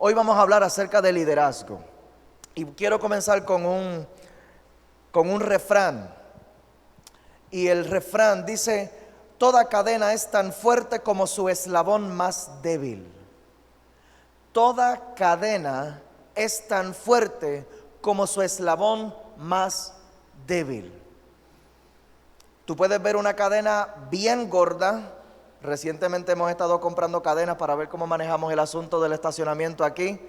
Hoy vamos a hablar acerca de liderazgo. Y quiero comenzar con un refrán. Y el refrán dice: toda cadena es tan fuerte como su eslabón más débil. Toda cadena es tan fuerte como su eslabón más débil. Tú puedes ver una cadena bien gorda. Recientemente hemos estado comprando cadenas para ver cómo manejamos el asunto del estacionamiento aquí,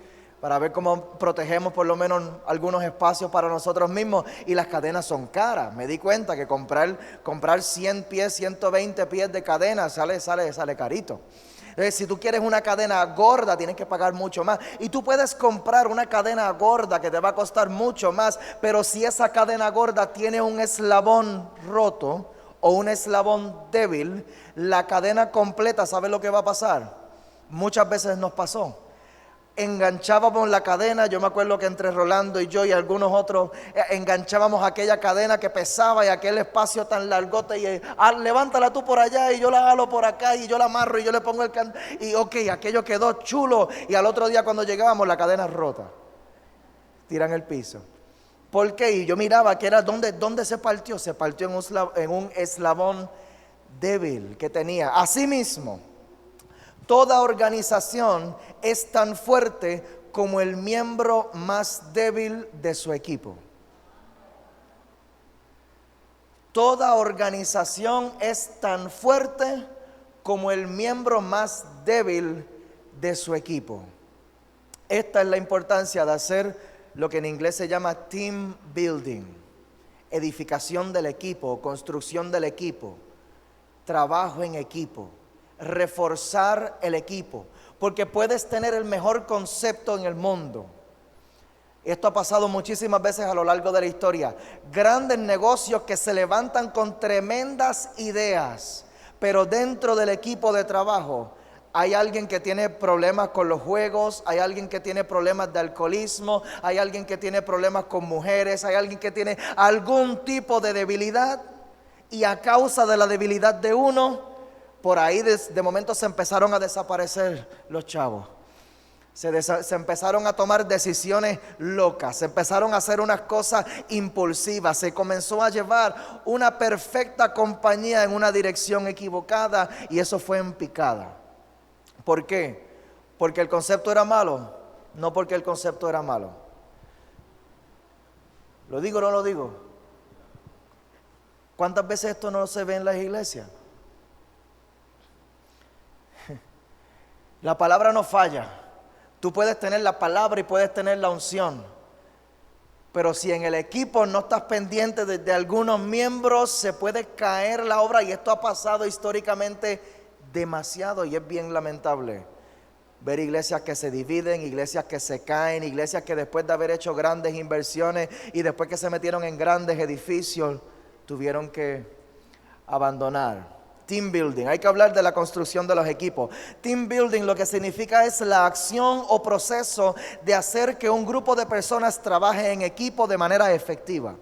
para ver cómo protegemos por lo menos algunos espacios para nosotros mismos. Y las cadenas son caras. Me di cuenta que comprar 100 pies, 120 pies de cadena sale carito. Entonces, si tú quieres una cadena gorda, tienes que pagar mucho más. Y tú puedes comprar una cadena gorda que te va a costar mucho más, pero si esa cadena gorda tiene un eslabón roto o un eslabón débil, la cadena completa, ¿sabes lo que va a pasar? Muchas veces nos pasó. Enganchábamos la cadena, yo me acuerdo que entre Rolando y yo y algunos otros enganchábamos aquella cadena que pesaba y aquel espacio tan largote y levántala tú por allá y yo la jalo por acá y yo la amarro y yo le pongo y ok, aquello quedó chulo, y al otro día cuando llegábamos la cadena rota, tiran el piso. ¿Por qué? Y yo miraba que era ¿dónde se partió? Se partió en un eslabón débil que tenía. Asimismo, toda organización es tan fuerte como el miembro más débil de su equipo. Toda organización es tan fuerte como el miembro más débil de su equipo. Esta es la importancia de hacer lo que en inglés se llama team building, edificación del equipo, construcción del equipo, trabajo en equipo, reforzar el equipo, porque puedes tener el mejor concepto en el mundo. Esto ha pasado muchísimas veces a lo largo de la historia. Grandes negocios que se levantan con tremendas ideas, pero dentro del equipo de trabajo hay alguien que tiene problemas con los juegos, hay alguien que tiene problemas de alcoholismo, hay alguien que tiene problemas con mujeres, hay alguien que tiene algún tipo de debilidad, y a causa de la debilidad de uno, por ahí de momento se empezaron a desaparecer los chavos. Se empezaron a tomar decisiones locas, se empezaron a hacer unas cosas impulsivas, se comenzó a llevar una perfecta compañía en una dirección equivocada, y eso fue en picada. ¿Por qué? ¿Porque el concepto era malo? No, porque el concepto era malo. ¿Lo digo o no lo digo? ¿Cuántas veces esto no se ve en las iglesias? La palabra no falla. Tú puedes tener la palabra y puedes tener la unción, pero si en el equipo no estás pendiente de algunos miembros, se puede caer la obra, y esto ha pasado históricamente demasiado, y es bien lamentable ver iglesias que se dividen, iglesias que se caen, iglesias que después de haber hecho grandes inversiones y después que se metieron en grandes edificios, tuvieron que abandonar. Team building, hay que hablar de la construcción de los equipos. Team building lo que significa es la acción o proceso de hacer que un grupo de personas trabaje en equipo de manera efectiva.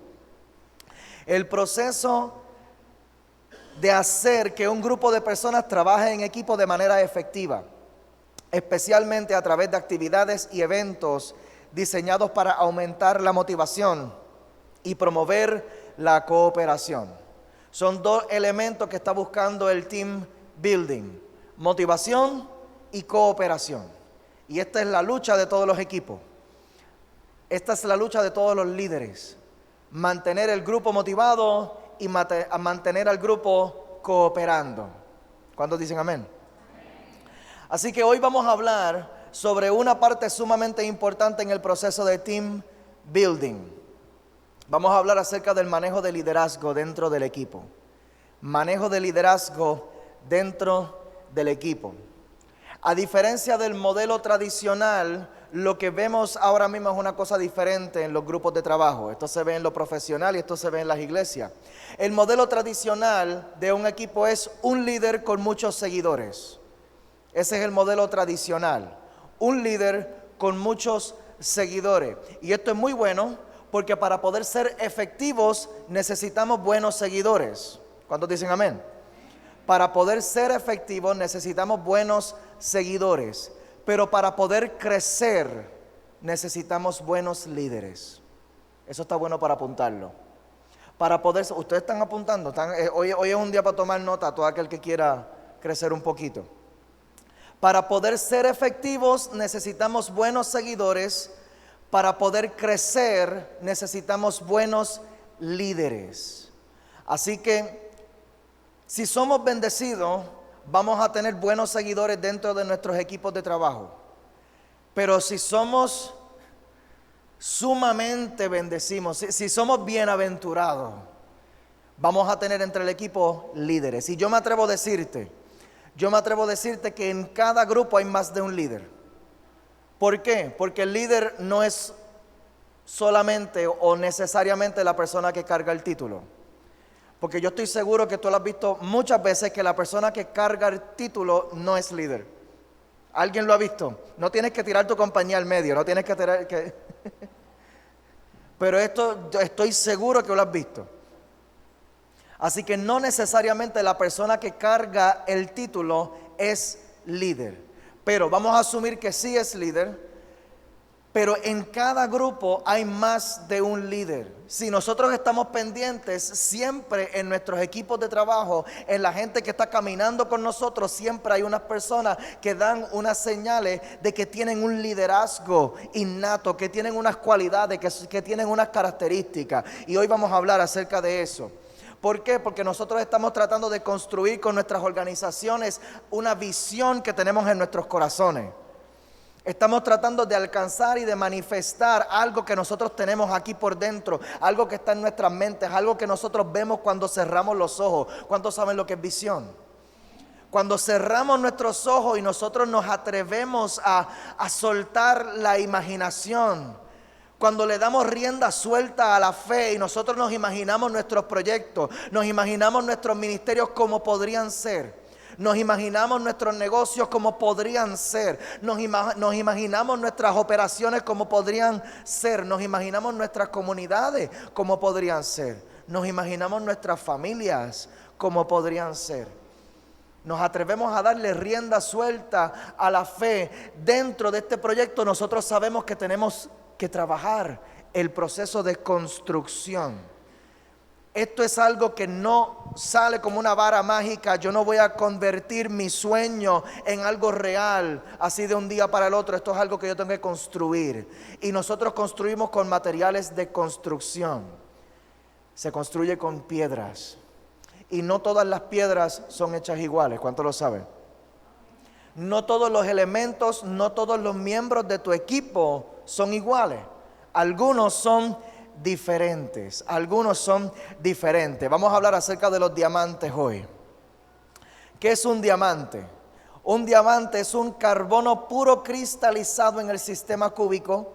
El proceso de hacer que un grupo de personas trabaje en equipo de manera efectiva, especialmente a través de actividades y eventos diseñados para aumentar la motivación y promover la cooperación. Son dos elementos que está buscando el team building: motivación y cooperación. Y esta es la lucha de todos los equipos. Esta es la lucha de todos los líderes: mantener el grupo motivado y mantener al grupo cooperando. ¿Cuántos dicen amén? Así que hoy vamos a hablar sobre una parte sumamente importante en el proceso de team building. Vamos a hablar acerca del manejo de liderazgo dentro del equipo. Manejo de liderazgo dentro del equipo. A diferencia del modelo tradicional, lo que vemos ahora mismo es una cosa diferente en los grupos de trabajo. Esto se ve en lo profesional y esto se ve en las iglesias. El modelo tradicional de un equipo es un líder con muchos seguidores. Ese es el modelo tradicional. Un líder con muchos seguidores. Y esto es muy bueno, porque para poder ser efectivos necesitamos buenos seguidores. ¿Cuántos dicen amén? Para poder ser efectivos necesitamos buenos seguidores. Pero para poder crecer necesitamos buenos líderes. Eso está bueno para apuntarlo. Para poder, ustedes están apuntando, hoy es un día para tomar nota a todo aquel que quiera crecer un poquito. Para poder ser efectivos necesitamos buenos seguidores. Para poder crecer necesitamos buenos líderes. Así que si somos bendecidos, vamos a tener buenos seguidores dentro de nuestros equipos de trabajo. Pero si somos sumamente bendecidos, si somos bienaventurados, vamos a tener entre el equipo líderes. Y yo me atrevo a decirte que en cada grupo hay más de un líder. ¿Por qué? Porque el líder no es solamente o necesariamente la persona que carga el título. Porque yo estoy seguro que tú lo has visto muchas veces, que la persona que carga el título no es líder. ¿Alguien lo ha visto? No tienes que tirar tu compañía al medio, no tienes que tirar Pero esto yo estoy seguro que lo has visto. Así que no necesariamente la persona que carga el título es líder. Pero vamos a asumir que sí es líder. Pero en cada grupo hay más de un líder. Si nosotros estamos pendientes siempre en nuestros equipos de trabajo, en la gente que está caminando con nosotros, siempre hay unas personas que dan unas señales de que tienen un liderazgo innato, que tienen unas cualidades, que tienen unas características. Y hoy vamos a hablar acerca de eso. ¿Por qué? Porque nosotros estamos tratando de construir con nuestras organizaciones una visión que tenemos en nuestros corazones. Estamos tratando de alcanzar y de manifestar algo que nosotros tenemos aquí por dentro, algo que está en nuestras mentes, algo que nosotros vemos cuando cerramos los ojos. ¿Cuántos saben lo que es visión? Cuando cerramos nuestros ojos y nosotros nos atrevemos a soltar la imaginación, cuando le damos rienda suelta a la fe y nosotros nos imaginamos nuestros proyectos, nos imaginamos nuestros ministerios como podrían ser. Nos imaginamos nuestros negocios como podrían ser. Nos imaginamos nuestras operaciones como podrían ser. Nos imaginamos nuestras comunidades como podrían ser. Nos imaginamos nuestras familias como podrían ser. Nos atrevemos a darle rienda suelta a la fe. Dentro de este proyecto nosotros sabemos que tenemos que trabajar el proceso de construcción. Esto es algo que no sale como una vara mágica. Yo no voy a convertir mi sueño en algo real así de un día para el otro. Esto es algo que yo tengo que construir. Y nosotros construimos con materiales de construcción. Se construye con piedras. Y no todas las piedras son hechas iguales. ¿Cuántos lo saben? No todos los elementos, no todos los miembros de tu equipo son iguales. Algunos son diferentes. Vamos a hablar acerca de los diamantes hoy. ¿Qué es un diamante? Un diamante es un carbono puro cristalizado en el sistema cúbico,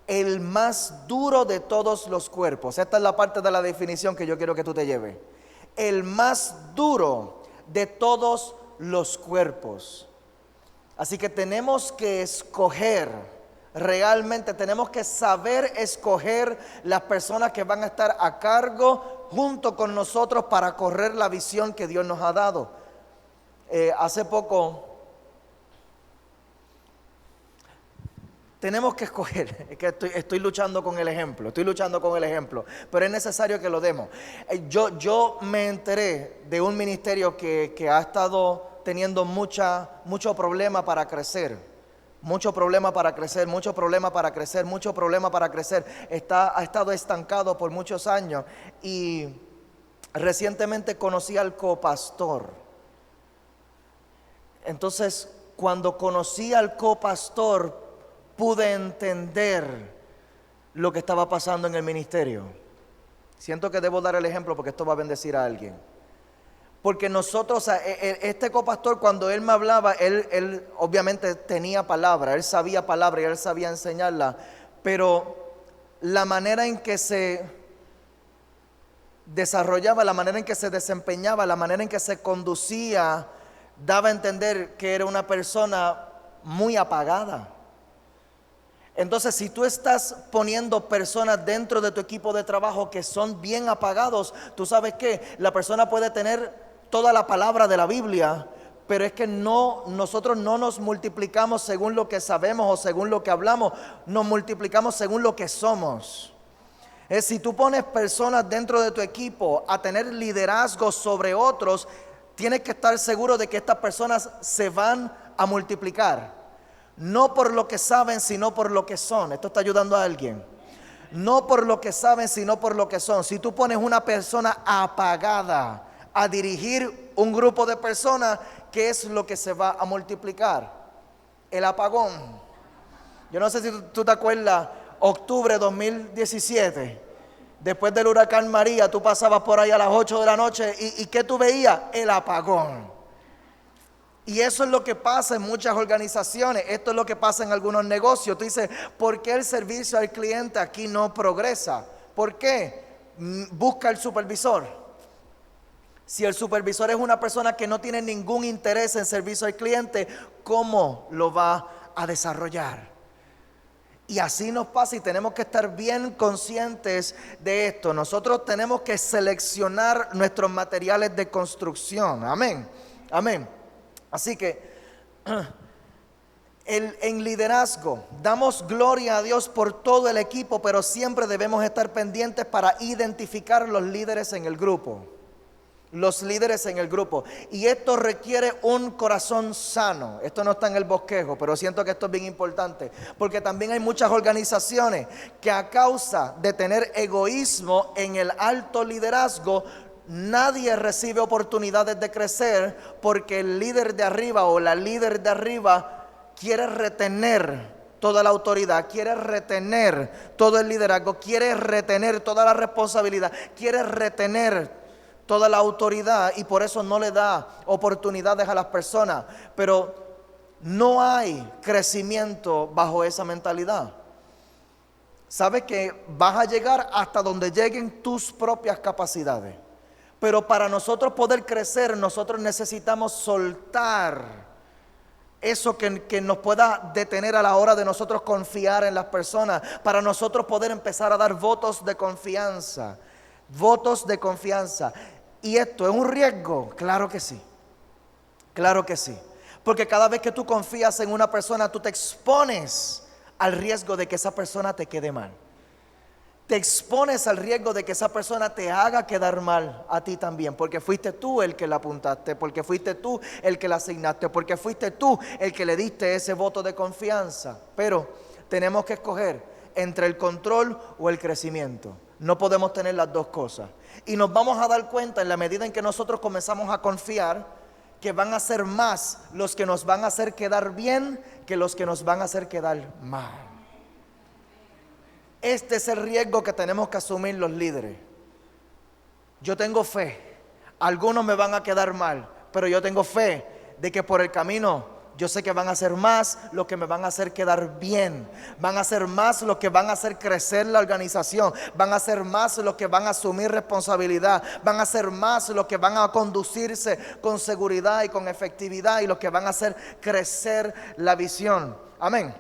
el más duro de todos los cuerpos. Esta es la parte de la definición que yo quiero que tú te lleves. El más duro de todos los cuerpos. Así que tenemos que escoger. Realmente tenemos que saber escoger las personas que van a estar a cargo junto con nosotros para correr la visión que Dios nos ha dado. Hace poco tenemos que escoger, es que estoy luchando con el ejemplo, pero es necesario que lo demos. Yo me enteré de un ministerio que ha estado teniendo mucho problema para crecer. Mucho problema para crecer. Ha estado estancado por muchos años. Y recientemente conocí al copastor. Entonces, cuando conocí al copastor, pude entender lo que estaba pasando en el ministerio. Siento que debo dar el ejemplo porque esto va a bendecir a alguien. Porque nosotros, este copastor, cuando él me hablaba, él obviamente tenía palabra, él sabía palabra y él sabía enseñarla, pero la manera en que se desarrollaba, la manera en que se desempeñaba, la manera en que se conducía, daba a entender que era una persona muy apagada. Entonces, si tú estás poniendo personas dentro de tu equipo de trabajo que son bien apagados, tú sabes que la persona puede tener toda la palabra de la Biblia, pero es que nosotros no nos multiplicamos según lo que sabemos o según lo que hablamos, nos multiplicamos según lo que somos. Si tú pones personas dentro de tu equipo a tener liderazgo sobre otros, tienes que estar seguro de que estas personas se van a multiplicar. No por lo que saben, sino por lo que son. Esto está ayudando a alguien. No por lo que saben, sino por lo que son. Si tú pones una persona apagada a dirigir un grupo de personas, ¿qué es lo que se va a multiplicar? El apagón. Yo no sé si tú te acuerdas, octubre de 2017, después del huracán María, tú pasabas por ahí a las 8 de la noche y ¿qué tú veías? El apagón. Y eso es lo que pasa en muchas organizaciones, esto es lo que pasa en algunos negocios. Tú dices, ¿por qué el servicio al cliente aquí no progresa? ¿Por qué? Busca el supervisor. Si el supervisor es una persona que no tiene ningún interés en servicio al cliente, ¿cómo lo va a desarrollar? Y así nos pasa y tenemos que estar bien conscientes de esto. Nosotros tenemos que seleccionar nuestros materiales de construcción. Amén, amén. Así que en liderazgo damos gloria a Dios por todo el equipo, pero siempre debemos estar pendientes para identificar los líderes en el grupo. Los líderes en el grupo. Y esto requiere un corazón sano. Esto no está en el bosquejo, pero siento que esto es bien importante. Porque también hay muchas organizaciones que a causa de tener egoísmo en el alto liderazgo, nadie recibe oportunidades de crecer porque el líder de arriba o la líder de arriba quiere retener toda la autoridad, quiere retener todo el liderazgo, quiere retener toda la responsabilidad, quiere retener toda la autoridad y por eso no le da oportunidades a las personas. Pero no hay crecimiento bajo esa mentalidad. Sabes que vas a llegar hasta donde lleguen tus propias capacidades. Pero para nosotros poder crecer, nosotros necesitamos soltar eso que nos pueda detener a la hora de nosotros confiar en las personas. Para nosotros poder empezar a dar votos de confianza. Votos de confianza. ¿Y esto es un riesgo? Claro que sí. Claro que sí. Porque cada vez que tú confías en una persona, tú te expones al riesgo de que esa persona te quede mal. Te expones al riesgo de que esa persona te haga quedar mal a ti también, porque fuiste tú el que la apuntaste, porque fuiste tú el que la asignaste, porque fuiste tú el que le diste ese voto de confianza. Pero tenemos que escoger entre el control o el crecimiento. No podemos tener las dos cosas. Y nos vamos a dar cuenta en la medida en que nosotros comenzamos a confiar que van a ser más los que nos van a hacer quedar bien que los que nos van a hacer quedar mal. Este es el riesgo que tenemos que asumir los líderes. Yo tengo fe. Algunos me van a quedar mal, pero yo tengo fe de que por el camino yo sé que van a ser más los que me van a hacer quedar bien. Van a ser más los que van a hacer crecer la organización. Van a ser más los que van a asumir responsabilidad. Van a ser más los que van a conducirse con seguridad y con efectividad y los que van a hacer crecer la visión. Amén.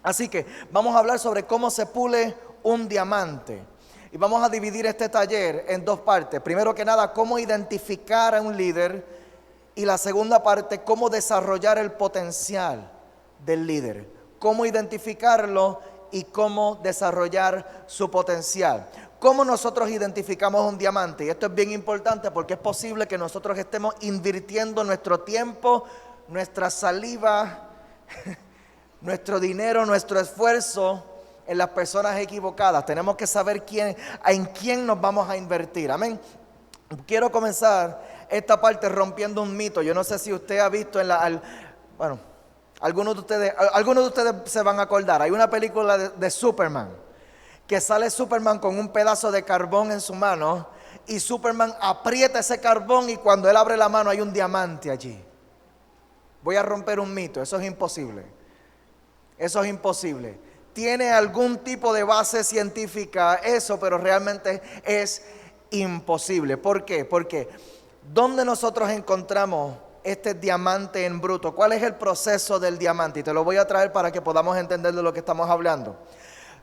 Así que vamos a hablar sobre cómo se pule un diamante. Y vamos a dividir este taller en dos partes. Primero que nada, cómo identificar a un líder. Y la segunda parte, cómo desarrollar el potencial del líder. Cómo identificarlo y cómo desarrollar su potencial. ¿Cómo nosotros identificamos un diamante? Y esto es bien importante porque es posible que nosotros estemos invirtiendo nuestro tiempo, nuestra saliva, nuestro dinero, nuestro esfuerzo en las personas equivocadas. Tenemos que saber en quién nos vamos a invertir. Amén. Quiero comenzar esta parte rompiendo un mito. Yo no sé si usted ha visto algunos de ustedes se van a acordar. Hay una película de Superman, que sale Superman con un pedazo de carbón en su mano y Superman aprieta ese carbón y cuando él abre la mano hay un diamante allí. Voy a romper un mito, eso es imposible. Eso es imposible. Tiene algún tipo de base científica eso, pero realmente es imposible. ¿Por qué? Porque ¿dónde nosotros encontramos este diamante en bruto? ¿Cuál es el proceso del diamante? Y te lo voy a traer para que podamos entender de lo que estamos hablando.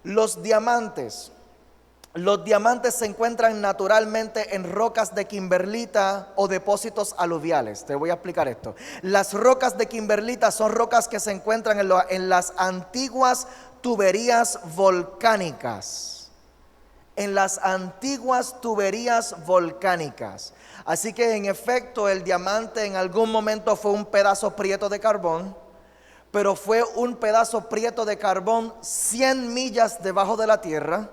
Los diamantes Los diamantes se encuentran naturalmente en rocas de kimberlita o depósitos aluviales. Te voy a explicar esto. Las rocas de kimberlita son rocas que se encuentran en las antiguas tuberías volcánicas. En las antiguas tuberías volcánicas. Así que en efecto el diamante en algún momento fue un pedazo prieto de carbón, pero fue un pedazo prieto de carbón 100 millas debajo de la tierra,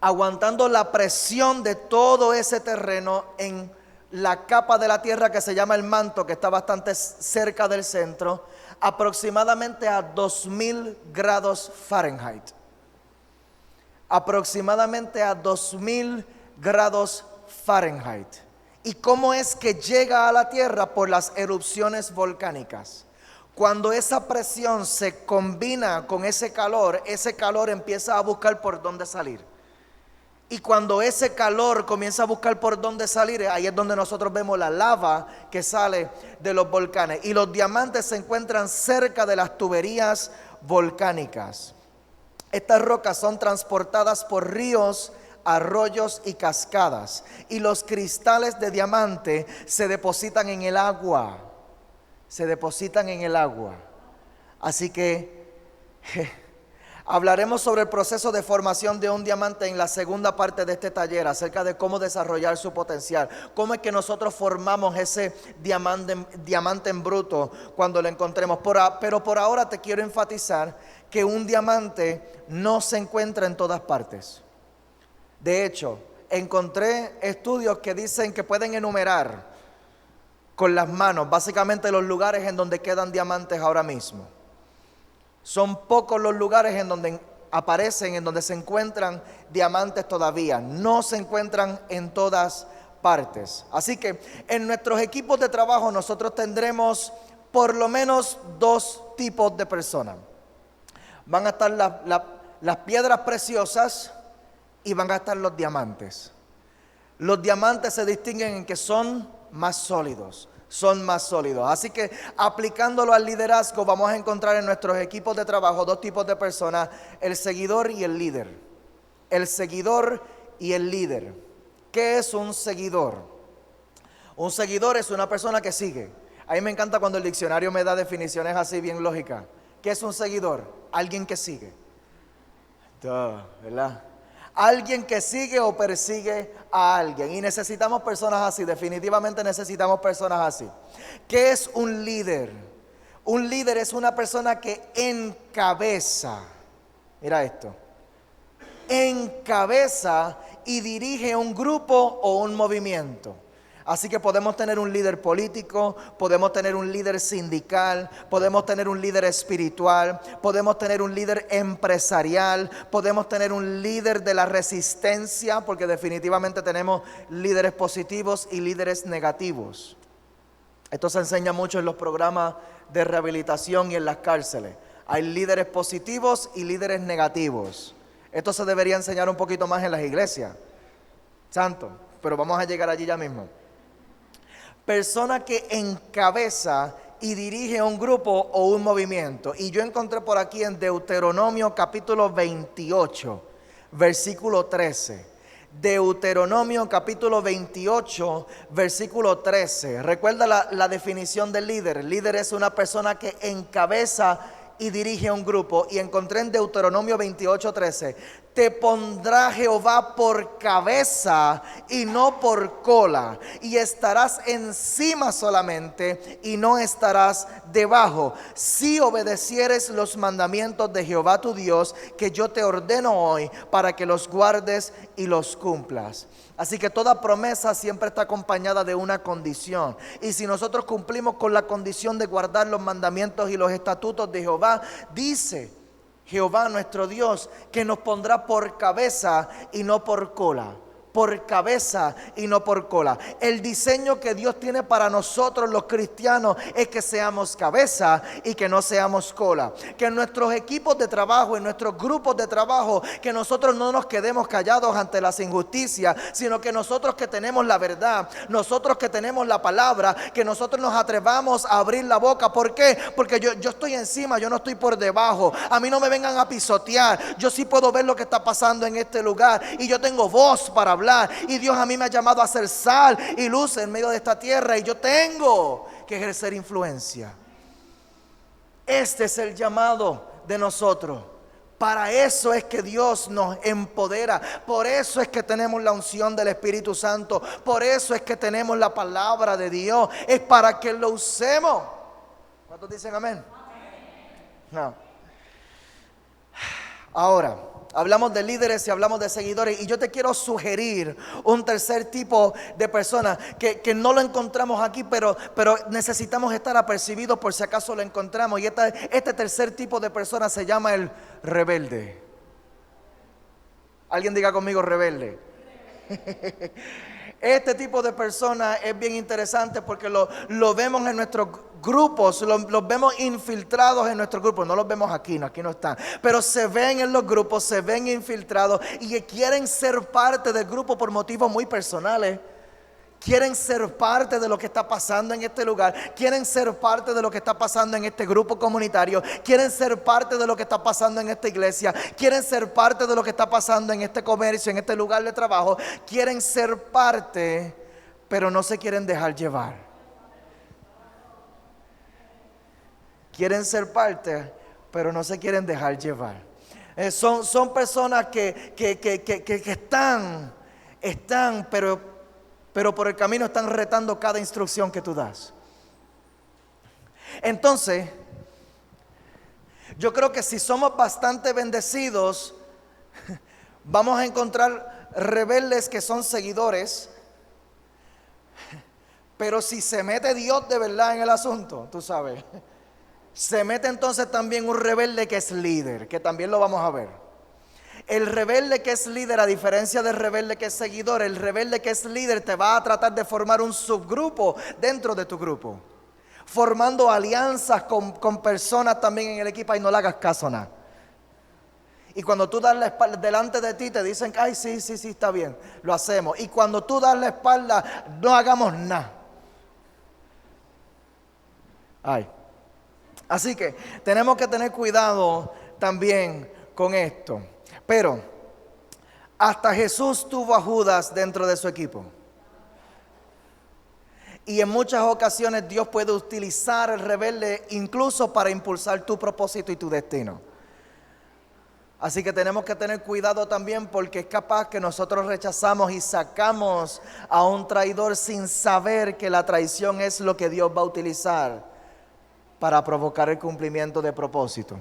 aguantando la presión de todo ese terreno en la capa de la tierra que se llama el manto, que está bastante cerca del centro, aproximadamente a 2000 grados Fahrenheit. Aproximadamente a 2000 grados Fahrenheit. ¿Y cómo es que llega a la tierra? Por las erupciones volcánicas. Cuando esa presión se combina con ese calor empieza a buscar por dónde salir. Y cuando ese calor comienza a buscar por dónde salir, ahí es donde nosotros vemos la lava que sale de los volcanes. Y los diamantes se encuentran cerca de las tuberías volcánicas. Estas rocas son transportadas por ríos, arroyos y cascadas. Y los cristales de diamante se depositan en el agua. Se depositan en el agua. Así que hablaremos sobre el proceso de formación de un diamante en la segunda parte de este taller, acerca de cómo desarrollar su potencial, cómo es que nosotros formamos ese diamante en bruto cuando lo encontremos. Pero por ahora te quiero enfatizar que un diamante no se encuentra en todas partes. De hecho, encontré estudios que dicen que pueden enumerar con las manos básicamente los lugares en donde quedan diamantes ahora mismo. Son pocos los lugares en donde aparecen, en donde se encuentran diamantes todavía. No se encuentran en todas partes. Así que en nuestros equipos de trabajo nosotros tendremos por lo menos dos tipos de personas. Van a estar las piedras preciosas y van a estar los diamantes. Los diamantes se distinguen en que son más sólidos. Así que aplicándolo al liderazgo vamos a encontrar en nuestros equipos de trabajo dos tipos de personas: el seguidor y el líder. El seguidor y el líder. ¿Qué es un seguidor? Un seguidor es una persona que sigue. A mí me encanta cuando el diccionario me da definiciones así bien lógicas. ¿Qué es un seguidor? Alguien que sigue. ¿Verdad? Alguien que sigue o persigue a alguien. Y necesitamos personas así, definitivamente necesitamos personas así. ¿Qué es un líder? Un líder es una persona que encabeza. Mira esto. Encabeza y dirige un grupo o un movimiento. Así que podemos tener un líder político, podemos tener un líder sindical, podemos tener un líder espiritual, podemos tener un líder empresarial, podemos tener un líder de la resistencia, porque definitivamente tenemos líderes positivos y líderes negativos. Esto se enseña mucho en los programas de rehabilitación y en las cárceles. Hay líderes positivos y líderes negativos. Esto se debería enseñar un poquito más en las iglesias. Santo, pero vamos a llegar allí ya mismo. Persona que encabeza y dirige un grupo o un movimiento. Y yo encontré por aquí en Deuteronomio capítulo 28, versículo 13. Deuteronomio capítulo 28, versículo 13. Recuerda la definición del líder. El líder es una persona que encabeza y dirige un grupo. Y encontré en Deuteronomio 28, 13. Te pondrá Jehová por cabeza y no por cola, y estarás encima solamente y no estarás debajo, si obedecieres los mandamientos de Jehová tu Dios, que yo te ordeno hoy, para que los guardes y los cumplas. Así que toda promesa siempre está acompañada de una condición. Y si nosotros cumplimos con la condición de guardar los mandamientos y los estatutos de Jehová, dice Jehová nuestro Dios que nos pondrá por cabeza y no por cola. por cabeza y no por cola. El diseño que Dios tiene para nosotros los cristianos es que seamos cabeza y que no seamos cola. Que en nuestros equipos de trabajo, en nuestros grupos de trabajo, que nosotros no nos quedemos callados ante las injusticias, sino que nosotros que tenemos la verdad, nosotros que tenemos la palabra, que nosotros nos atrevamos a abrir la boca. ¿Por qué? Porque yo estoy encima, yo no estoy por debajo. A mí no me vengan a pisotear. Yo sí puedo ver lo que está pasando en este lugar y yo tengo voz para hablar. Y Dios a mí me ha llamado a ser sal y luz en medio de esta tierra, y yo tengo que ejercer influencia. Este es el llamado de nosotros. Para eso es que Dios nos empodera. Por eso es que tenemos la unción del Espíritu Santo. Por eso es que tenemos la palabra de Dios. Es para que lo usemos. ¿Cuántos dicen amén? No. Ahora, hablamos de líderes y hablamos de seguidores, y yo te quiero sugerir un tercer tipo de personas que no lo encontramos aquí, pero necesitamos estar apercibidos por si acaso lo encontramos. Y este tercer tipo de personas se llama el rebelde. Alguien diga conmigo rebelde. Este tipo de personas es bien interesante porque lo vemos en nuestros grupos, los vemos infiltrados en nuestros grupos. No los vemos aquí no están, pero se ven en los grupos, se ven infiltrados y quieren ser parte del grupo por motivos muy personales. Quieren ser parte de lo que está pasando en este lugar. Quieren ser parte de lo que está pasando en este grupo comunitario. Quieren ser parte de lo que está pasando en esta iglesia. Quieren ser parte de lo que está pasando en este comercio, en este lugar de trabajo. Quieren ser parte, pero no se quieren dejar llevar. Quieren ser parte, pero no se quieren dejar llevar. Son personas que están, pero por el camino están retando cada instrucción que tú das. Entonces, yo creo que si somos bastante bendecidos, vamos a encontrar rebeldes que son seguidores. Pero si se mete Dios de verdad en el asunto, tú sabes, se mete entonces también un rebelde que es líder, que también lo vamos a ver. El rebelde que es líder, a diferencia del rebelde que es seguidor, el rebelde que es líder te va a tratar de formar un subgrupo dentro de tu grupo, formando alianzas con personas también en el equipo, y no le hagas caso a nada. Y cuando tú das la espalda, delante de ti te dicen, ay, sí, está bien, lo hacemos. Y cuando tú das la espalda, no hagamos nada. Ay. Así que tenemos que tener cuidado también con esto. Pero hasta Jesús tuvo a Judas dentro de su equipo. Y en muchas ocasiones Dios puede utilizar el rebelde incluso para impulsar tu propósito y tu destino. Así que tenemos que tener cuidado también, porque es capaz que nosotros rechazamos y sacamos a un traidor sin saber que la traición es lo que Dios va a utilizar para provocar el cumplimiento de propósito.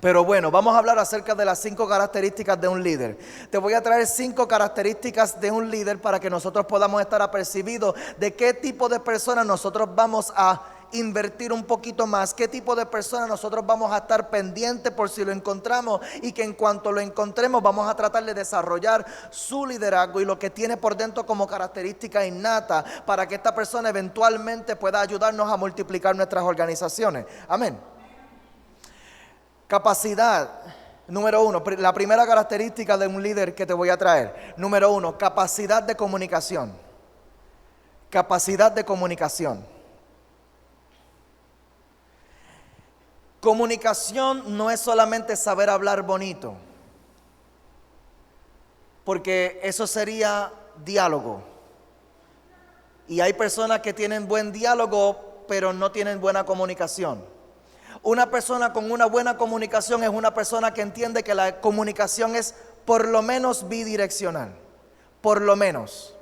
Pero bueno, vamos a hablar acerca de las 5 características de un líder. Te voy a traer 5 características de un líder para que nosotros podamos estar apercibidos de qué tipo de personas nosotros vamos a invertir un poquito más, qué tipo de personas nosotros vamos a estar pendientes por si lo encontramos, y que en cuanto lo encontremos vamos a tratar de desarrollar su liderazgo y lo que tiene por dentro como característica innata para que esta persona eventualmente pueda ayudarnos a multiplicar nuestras organizaciones. Amén. Capacidad, número 1, la primera característica de un líder que te voy a traer. Número 1, capacidad de comunicación. Capacidad de comunicación. Comunicación no es solamente saber hablar bonito, porque eso sería diálogo. Y hay personas que tienen buen diálogo, pero no tienen buena comunicación. Una persona con una buena comunicación es una persona que entiende que la comunicación es por lo menos bidireccional. Por lo menos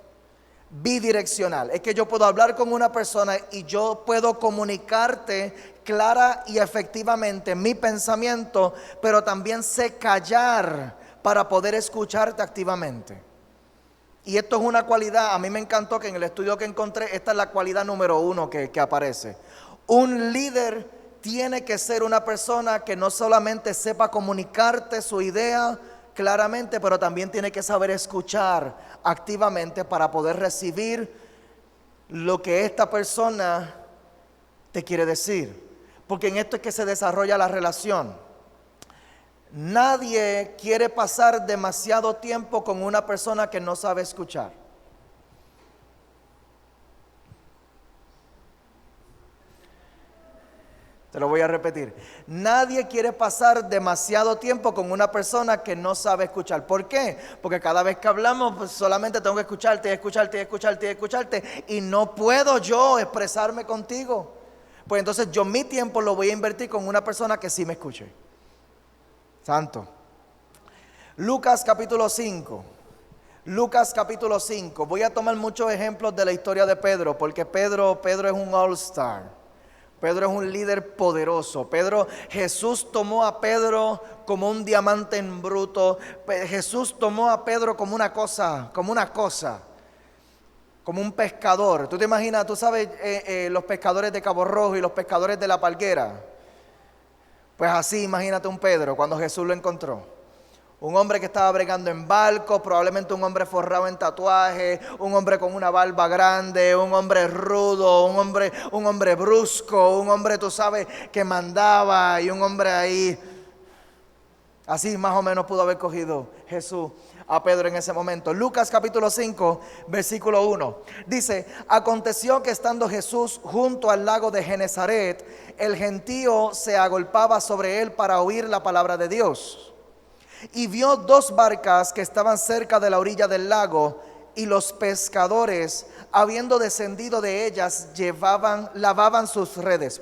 bidireccional. Es que yo puedo hablar con una persona y yo puedo comunicarte clara y efectivamente mi pensamiento, pero también sé callar para poder escucharte activamente. Y esto es una cualidad, a mí me encantó que en el estudio que encontré, esta es la cualidad número 1 que aparece. Un líder tiene que ser una persona que no solamente sepa comunicarte su idea claramente, pero también tiene que saber escuchar activamente para poder recibir lo que esta persona te quiere decir. Porque en esto es que se desarrolla la relación. Nadie quiere pasar demasiado tiempo con una persona que no sabe escuchar. Te lo voy a repetir. Nadie quiere pasar demasiado tiempo con una persona que no sabe escuchar. ¿Por qué? Porque cada vez que hablamos, pues solamente tengo que escucharte y escucharte y escucharte y escucharte. Y no puedo yo expresarme contigo. Pues entonces yo mi tiempo lo voy a invertir con una persona que sí me escuche. Santo. Lucas capítulo 5. Lucas capítulo 5. Voy a tomar muchos ejemplos de la historia de Pedro, porque Pedro es un all-star. Pedro es un líder poderoso. Jesús tomó a Pedro como un diamante en bruto. Jesús tomó a Pedro como una cosa, como un pescador. Tú te imaginas, tú sabes, los pescadores de Cabo Rojo y los pescadores de La Palguera. Pues así, imagínate un Pedro cuando Jesús lo encontró. Un hombre que estaba bregando en barco, probablemente un hombre forrado en tatuajes, un hombre con una barba grande, un hombre rudo, un hombre brusco, un hombre, tú sabes, que mandaba, y un hombre ahí. Así más o menos pudo haber cogido Jesús a Pedro en ese momento. Lucas capítulo 5, versículo 1. Dice: aconteció que estando Jesús junto al lago de Genezaret, el gentío se agolpaba sobre él para oír la palabra de Dios. Y vio dos barcas que estaban cerca de la orilla del lago, y los pescadores, habiendo descendido de ellas, lavaban sus redes.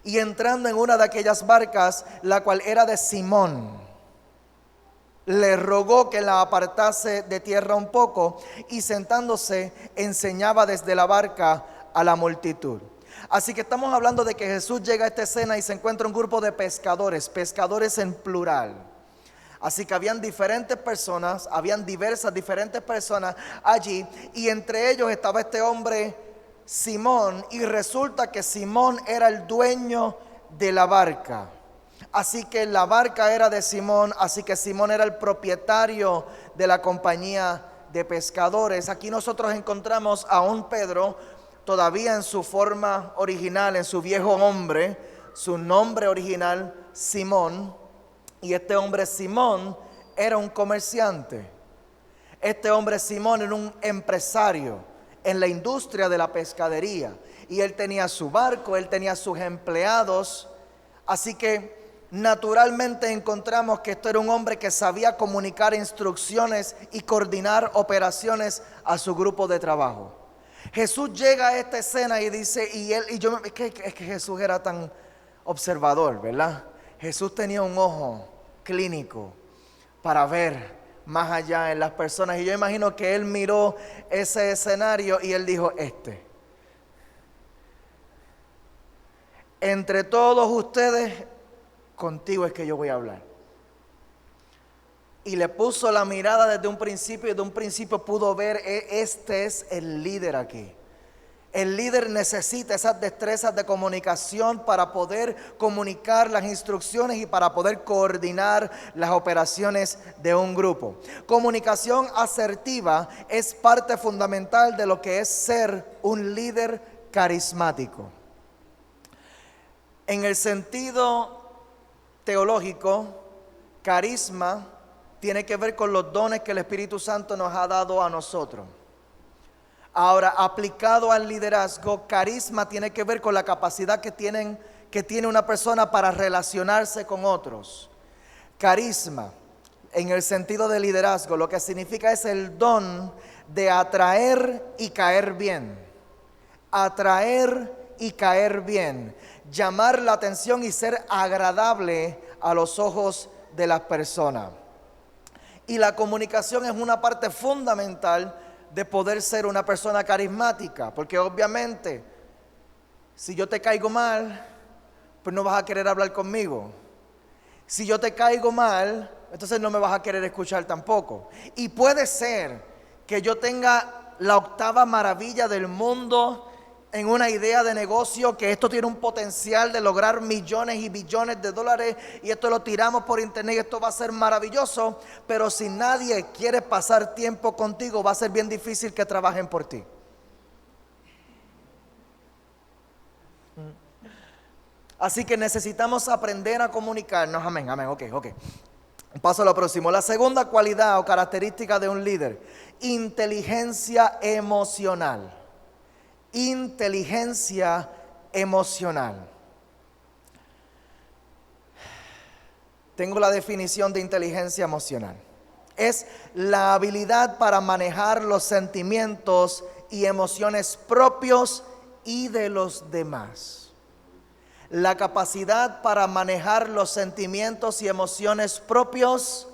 Y entrando en una de aquellas barcas, la cual era de Simón, le rogó que la apartase de tierra un poco, y sentándose enseñaba desde la barca a la multitud. Así que estamos hablando de que Jesús llega a esta escena y se encuentra un grupo de pescadores en plural. Así que habían diferentes personas, diferentes personas allí, y entre ellos estaba este hombre Simón, y resulta que Simón era el dueño de la barca. Así que la barca era de Simón, así que Simón era el propietario de la compañía de pescadores. Aquí nosotros encontramos a un Pedro todavía en su forma original, en su viejo hombre, su nombre original, Simón. Y este hombre Simón era un comerciante. Este hombre Simón era un empresario en la industria de la pescadería. Y él tenía su barco, él tenía sus empleados. Así que naturalmente encontramos que esto era un hombre que sabía comunicar instrucciones y coordinar operaciones a su grupo de trabajo. Jesús llega a esta escena y dice, es que Jesús era tan observador, ¿verdad? Jesús tenía un ojo clínico para ver más allá en las personas. Y yo imagino que él miró ese escenario y él dijo, entre todos ustedes, contigo es que yo voy a hablar. Y le puso la mirada desde un principio, y desde un principio pudo ver, este es el líder aquí. El líder necesita esas destrezas de comunicación para poder comunicar las instrucciones y para poder coordinar las operaciones de un grupo. Comunicación asertiva es parte fundamental de lo que es ser un líder carismático. En el sentido teológico, carisma tiene que ver con los dones que el Espíritu Santo nos ha dado a nosotros. Ahora, aplicado al liderazgo, carisma tiene que ver con la capacidad que tiene una persona para relacionarse con otros. Carisma, en el sentido de liderazgo, lo que significa es el don de atraer y caer bien. Atraer y caer bien. Llamar la atención y ser agradable a los ojos de las personas. Y la comunicación es una parte fundamental de poder ser una persona carismática, porque obviamente si yo te caigo mal, pues no vas a querer hablar conmigo. Si yo te caigo mal, entonces no me vas a querer escuchar tampoco. Y puede ser que yo tenga la octava maravilla del mundo en una idea de negocio, que esto tiene un potencial de lograr millones y billones de dólares, y esto lo tiramos por internet y esto va a ser maravilloso, pero si nadie quiere pasar tiempo contigo, va a ser bien difícil que trabajen por ti. Así que necesitamos aprender a comunicarnos. Amén, amén, ok. Paso a lo próximo. La segunda cualidad o característica de un líder: inteligencia emocional. Inteligencia emocional. Tengo la definición de inteligencia emocional. Es la habilidad para manejar los sentimientos y emociones propios y de los demás. La capacidad para manejar los sentimientos y emociones propios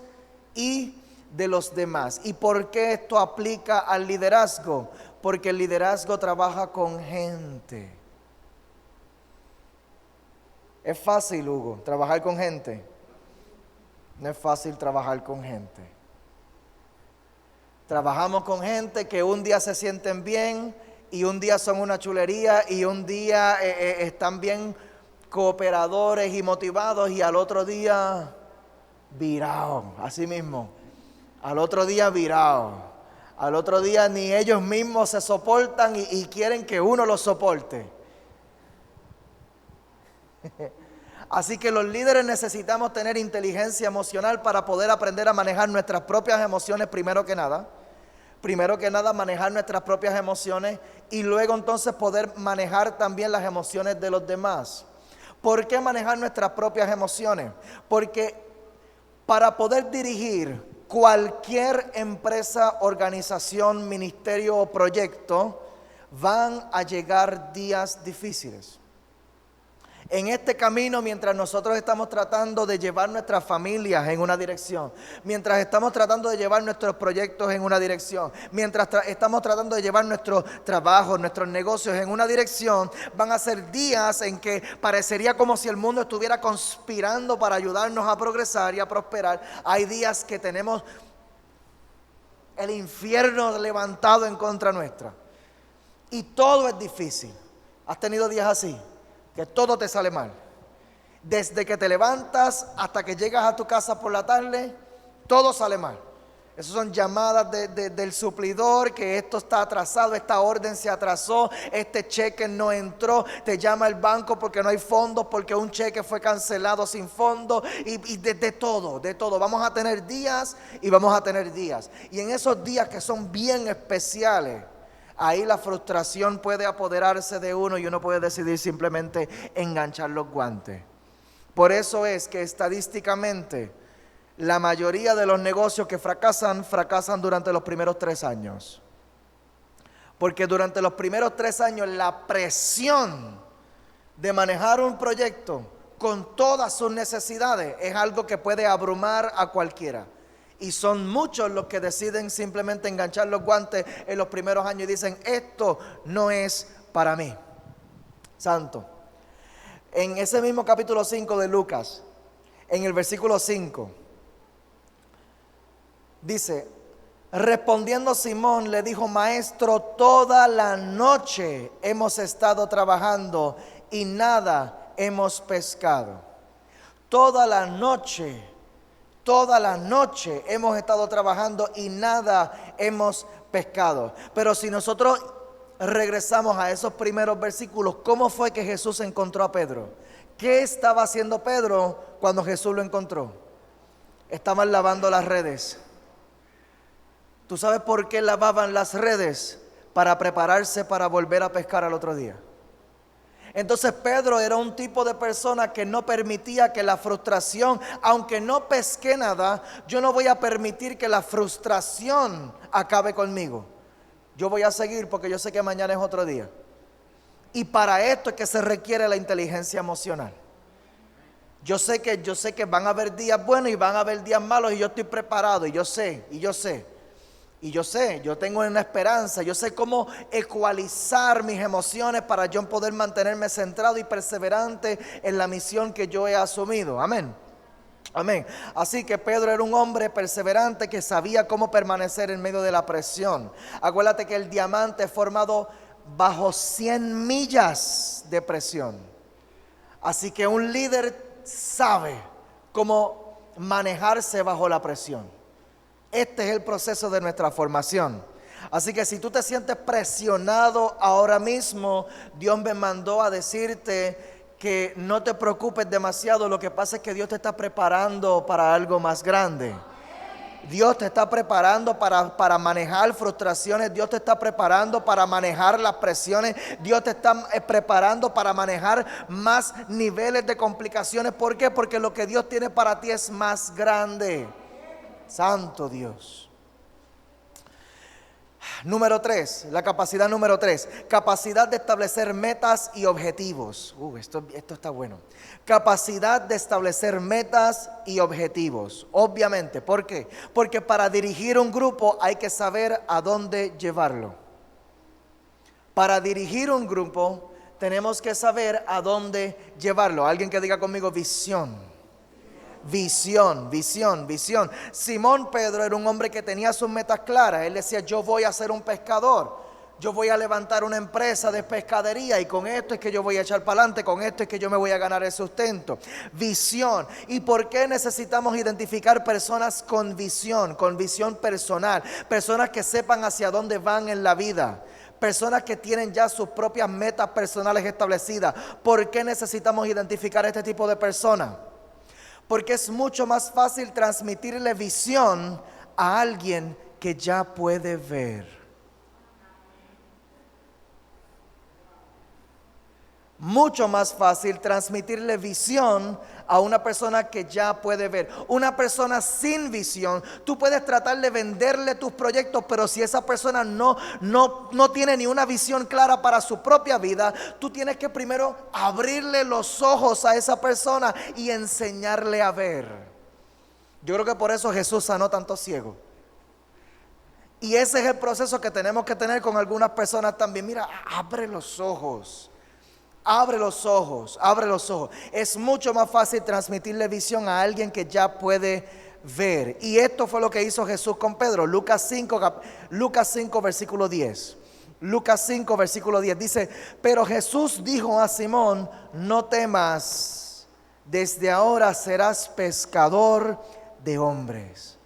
y de los demás. ¿Y por qué esto aplica al liderazgo? Porque el liderazgo trabaja con gente. ¿Es fácil, Hugo, trabajar con gente? No es fácil trabajar con gente. Trabajamos con gente que un día se sienten bien y un día son una chulería y un día están bien cooperadores y motivados, y al otro día virado, así mismo. Al otro día virado. Al otro día ni ellos mismos se soportan y quieren que uno los soporte. Así que los líderes necesitamos tener inteligencia emocional para poder aprender a manejar nuestras propias emociones primero que nada. Primero que nada, manejar nuestras propias emociones y luego entonces poder manejar también las emociones de los demás. ¿Por qué manejar nuestras propias emociones? Porque para poder dirigir cualquier empresa, organización, ministerio o proyecto, van a llegar días difíciles. En este camino, mientras nosotros estamos tratando de llevar nuestras familias en una dirección, mientras estamos tratando de llevar nuestros proyectos en una dirección, mientras estamos tratando de llevar nuestros trabajos, nuestros negocios en una dirección, van a ser días en que parecería como si el mundo estuviera conspirando para ayudarnos a progresar y a prosperar. Hay días que tenemos el infierno levantado en contra nuestra y todo es difícil. ¿Has tenido días así? Que todo te sale mal. Desde que te levantas hasta que llegas a tu casa por la tarde, todo sale mal. Esas son llamadas del suplidor, que esto está atrasado, esta orden se atrasó, este cheque no entró, te llama el banco porque no hay fondos, porque un cheque fue cancelado sin fondos, y de todo. Vamos a tener días y vamos a tener días. Y en esos días que son bien especiales, ahí la frustración puede apoderarse de uno y uno puede decidir simplemente enganchar los guantes. Por eso es que estadísticamente la mayoría de los negocios que fracasan durante los primeros 3 años. Porque durante los primeros 3 años la presión de manejar un proyecto con todas sus necesidades es algo que puede abrumar a cualquiera. Y son muchos los que deciden simplemente enganchar los guantes en los primeros años y dicen: esto no es para mí. Santo. En ese mismo capítulo 5 de Lucas, en el versículo 5, dice: respondiendo Simón le dijo: Maestro, toda la noche hemos estado trabajando y nada hemos pescado. Toda la noche hemos estado trabajando y nada hemos pescado. Pero si nosotros regresamos a esos primeros versículos, ¿cómo fue que Jesús encontró a Pedro? ¿Qué estaba haciendo Pedro cuando Jesús lo encontró? Estaban lavando las redes. ¿Tú sabes por qué lavaban las redes? Para prepararse para volver a pescar al otro día. Entonces Pedro era un tipo de persona que no permitía que la frustración, aunque no pesqué nada, yo no voy a permitir que la frustración acabe conmigo. Yo voy a seguir porque yo sé que mañana es otro día. Y para esto es que se requiere la inteligencia emocional. Yo sé que van a haber días buenos y van a haber días malos, y yo estoy preparado, yo tengo una esperanza, yo sé cómo ecualizar mis emociones para yo poder mantenerme centrado y perseverante en la misión que yo he asumido. Amén. Amén. Así que Pedro era un hombre perseverante que sabía cómo permanecer en medio de la presión. Acuérdate que el diamante es formado bajo 100 millas de presión. Así que un líder sabe cómo manejarse bajo la presión. Este es el proceso de nuestra formación. Así que si tú te sientes presionado ahora mismo, Dios me mandó a decirte que no te preocupes demasiado. Lo que pasa es que Dios te está preparando para algo más grande. Dios te está preparando para manejar frustraciones. Dios te está preparando para manejar las presiones. Dios te está preparando para manejar más niveles de complicaciones. ¿Por qué? Porque lo que Dios tiene para ti es más grande. Santo Dios. Número 3, la capacidad número 3, capacidad de establecer metas y objetivos. Esto está bueno. Capacidad de establecer metas y objetivos. Obviamente, ¿por qué? Porque para dirigir un grupo hay que saber a dónde llevarlo. Para dirigir un grupo tenemos que saber a dónde llevarlo. Alguien que diga conmigo visión. Visión. Simón Pedro era un hombre que tenía sus metas claras. Él decía, yo voy a ser un pescador. Yo voy a levantar una empresa de pescadería y con esto es que yo voy a echar para adelante, con esto es que yo me voy a ganar el sustento. Visión. ¿Y por qué necesitamos identificar personas con visión personal? Personas que sepan hacia dónde van en la vida. Personas que tienen ya sus propias metas personales establecidas. ¿Por qué necesitamos identificar este tipo de personas? Porque es mucho más fácil transmitirle visión a alguien que ya puede ver. Mucho más fácil transmitirle visión a una persona que ya puede ver. Una persona sin visión, tú puedes tratar de venderle tus proyectos, pero si esa persona no tiene ni una visión clara para su propia vida, tú tienes que primero abrirle los ojos a esa persona y enseñarle a ver. Yo creo que por eso Jesús sanó tantos ciegos. Y ese es el proceso que tenemos que tener con algunas personas también. Mira, abre los ojos. Abre los ojos. Es mucho más fácil transmitirle visión a alguien que ya puede ver. Y esto fue lo que hizo Jesús con Pedro. Lucas 5, versículo 10. Lucas 5, versículo 10 dice, pero Jesús dijo a Simón, no temas, desde ahora serás pescador de hombres.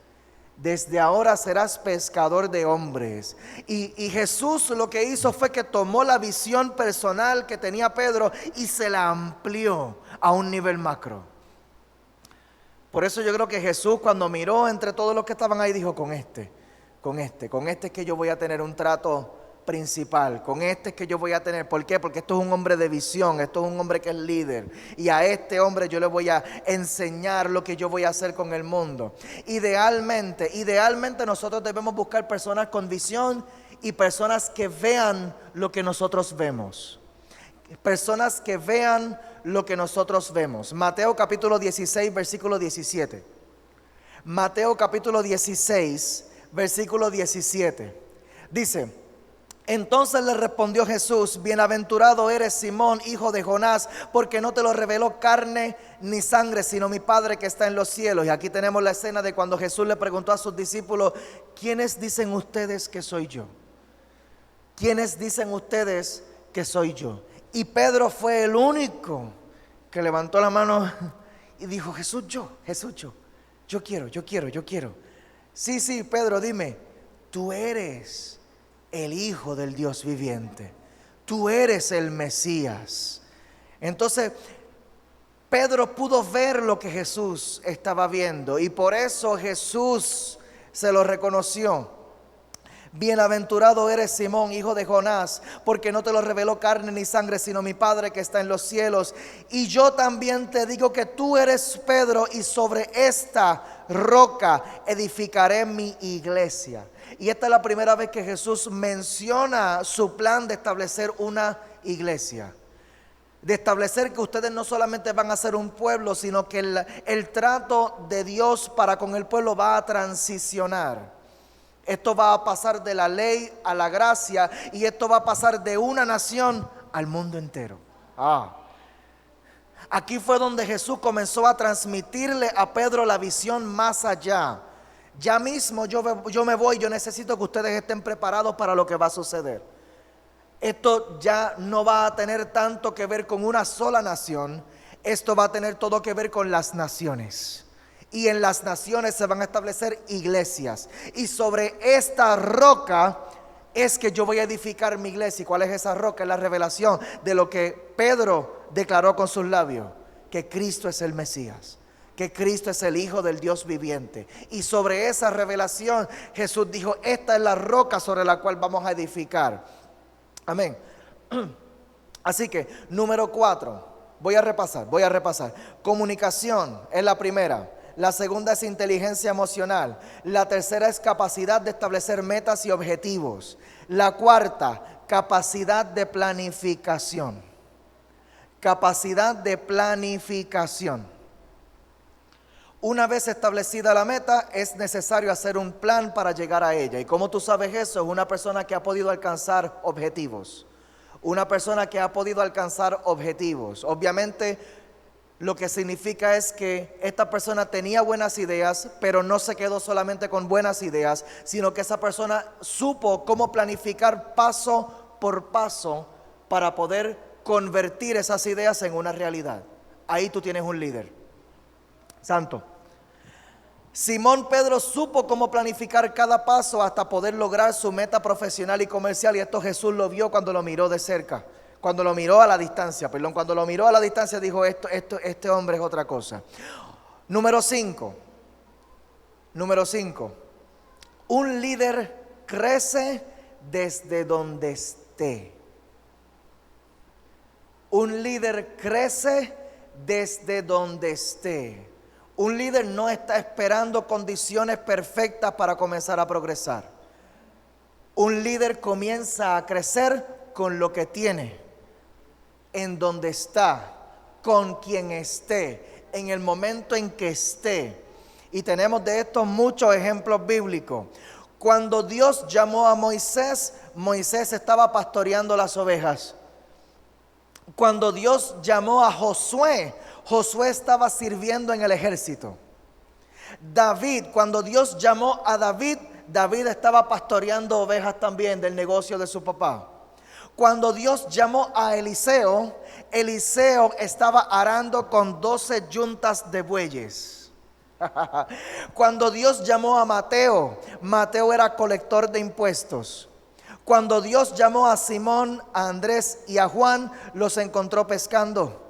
Desde ahora serás pescador de hombres. Y Jesús lo que hizo fue que tomó la visión personal que tenía Pedro y se la amplió a un nivel macro. Por eso yo creo que Jesús, cuando miró entre todos los que estaban ahí, dijo, con este es que yo voy a tener un trato principal, con este es que yo voy a tener. ¿Por qué? Porque esto es un hombre de visión, esto es un hombre que es líder, y a este hombre yo le voy a enseñar lo que yo voy a hacer con el mundo. Idealmente nosotros debemos buscar personas con visión y personas que vean lo que nosotros vemos. Personas que vean lo que nosotros vemos. Mateo capítulo 16, versículo 17. Mateo capítulo 16, versículo 17. Dice, entonces le respondió Jesús, bienaventurado eres Simón, hijo de Jonás, porque no te lo reveló carne ni sangre, sino mi Padre que está en los cielos. Y aquí tenemos la escena de cuando Jesús le preguntó a sus discípulos, ¿quiénes dicen ustedes que soy yo? ¿Quiénes dicen ustedes que soy yo? Y Pedro fue el único que levantó la mano y dijo, Jesús, yo quiero. Sí, Pedro, dime, tú eres el Hijo del Dios viviente. Tú eres el Mesías. Entonces, Pedro pudo ver lo que Jesús estaba viendo y por eso Jesús se lo reconoció. Bienaventurado eres Simón, hijo de Jonás, porque no te lo reveló carne ni sangre, sino mi Padre que está en los cielos. Y yo también te digo que tú eres Pedro, y sobre esta roca edificaré mi iglesia. Y esta es la primera vez que Jesús menciona su plan de establecer una iglesia. De establecer que ustedes no solamente van a ser un pueblo, sino que el trato de Dios para con el pueblo va a transicionar. Esto va a pasar de la ley a la gracia, y esto va a pasar de una nación al mundo entero. Aquí fue donde Jesús comenzó a transmitirle a Pedro la visión más allá. Ya mismo yo me voy, yo necesito que ustedes estén preparados para lo que va a suceder. Esto ya no va a tener tanto que ver con una sola nación, esto va a tener todo que ver con las naciones. Y en las naciones se van a establecer iglesias. Y sobre esta roca es que yo voy a edificar mi iglesia. ¿Y cuál es esa roca? Es la revelación de lo que Pedro declaró con sus labios, que Cristo es el Mesías, que Cristo es el Hijo del Dios viviente. Y sobre esa revelación Jesús dijo, esta es la roca sobre la cual vamos a edificar. Amén. Así que, número 4, voy a repasar. Comunicación es la primera. La segunda es inteligencia emocional. La tercera es capacidad de establecer metas y objetivos. La cuarta, capacidad de planificación. Capacidad de planificación. Una vez establecida la meta, es necesario hacer un plan para llegar a ella. ¿Y cómo tú sabes eso? Es una persona que ha podido alcanzar objetivos. Una persona que ha podido alcanzar objetivos. Obviamente, lo que significa es que esta persona tenía buenas ideas, pero no se quedó solamente con buenas ideas, sino que esa persona supo cómo planificar paso por paso para poder convertir esas ideas en una realidad. Ahí tú tienes un líder. Santo. Simón Pedro supo cómo planificar cada paso hasta poder lograr su meta profesional y comercial, y esto Jesús lo vio cuando lo miró de cerca. Cuando lo miró a la distancia, dijo, este hombre es otra cosa. Número 5. Un líder crece desde donde esté. Un líder crece desde donde esté. Un líder no está esperando condiciones perfectas para comenzar a progresar. Un líder comienza a crecer con lo que tiene, en donde está, con quien esté, en el momento en que esté. Y tenemos de esto muchos ejemplos bíblicos. Cuando Dios llamó a Moisés, Moisés estaba pastoreando las ovejas. Cuando Dios llamó a Josué, Josué estaba sirviendo en el ejército. David, cuando Dios llamó a David, David estaba pastoreando ovejas también del negocio de su papá. Cuando Dios llamó a Eliseo, Eliseo estaba arando con 12 yuntas de bueyes. Cuando Dios llamó a Mateo, Mateo era colector de impuestos. Cuando Dios llamó a Simón, a Andrés y a Juan, los encontró pescando.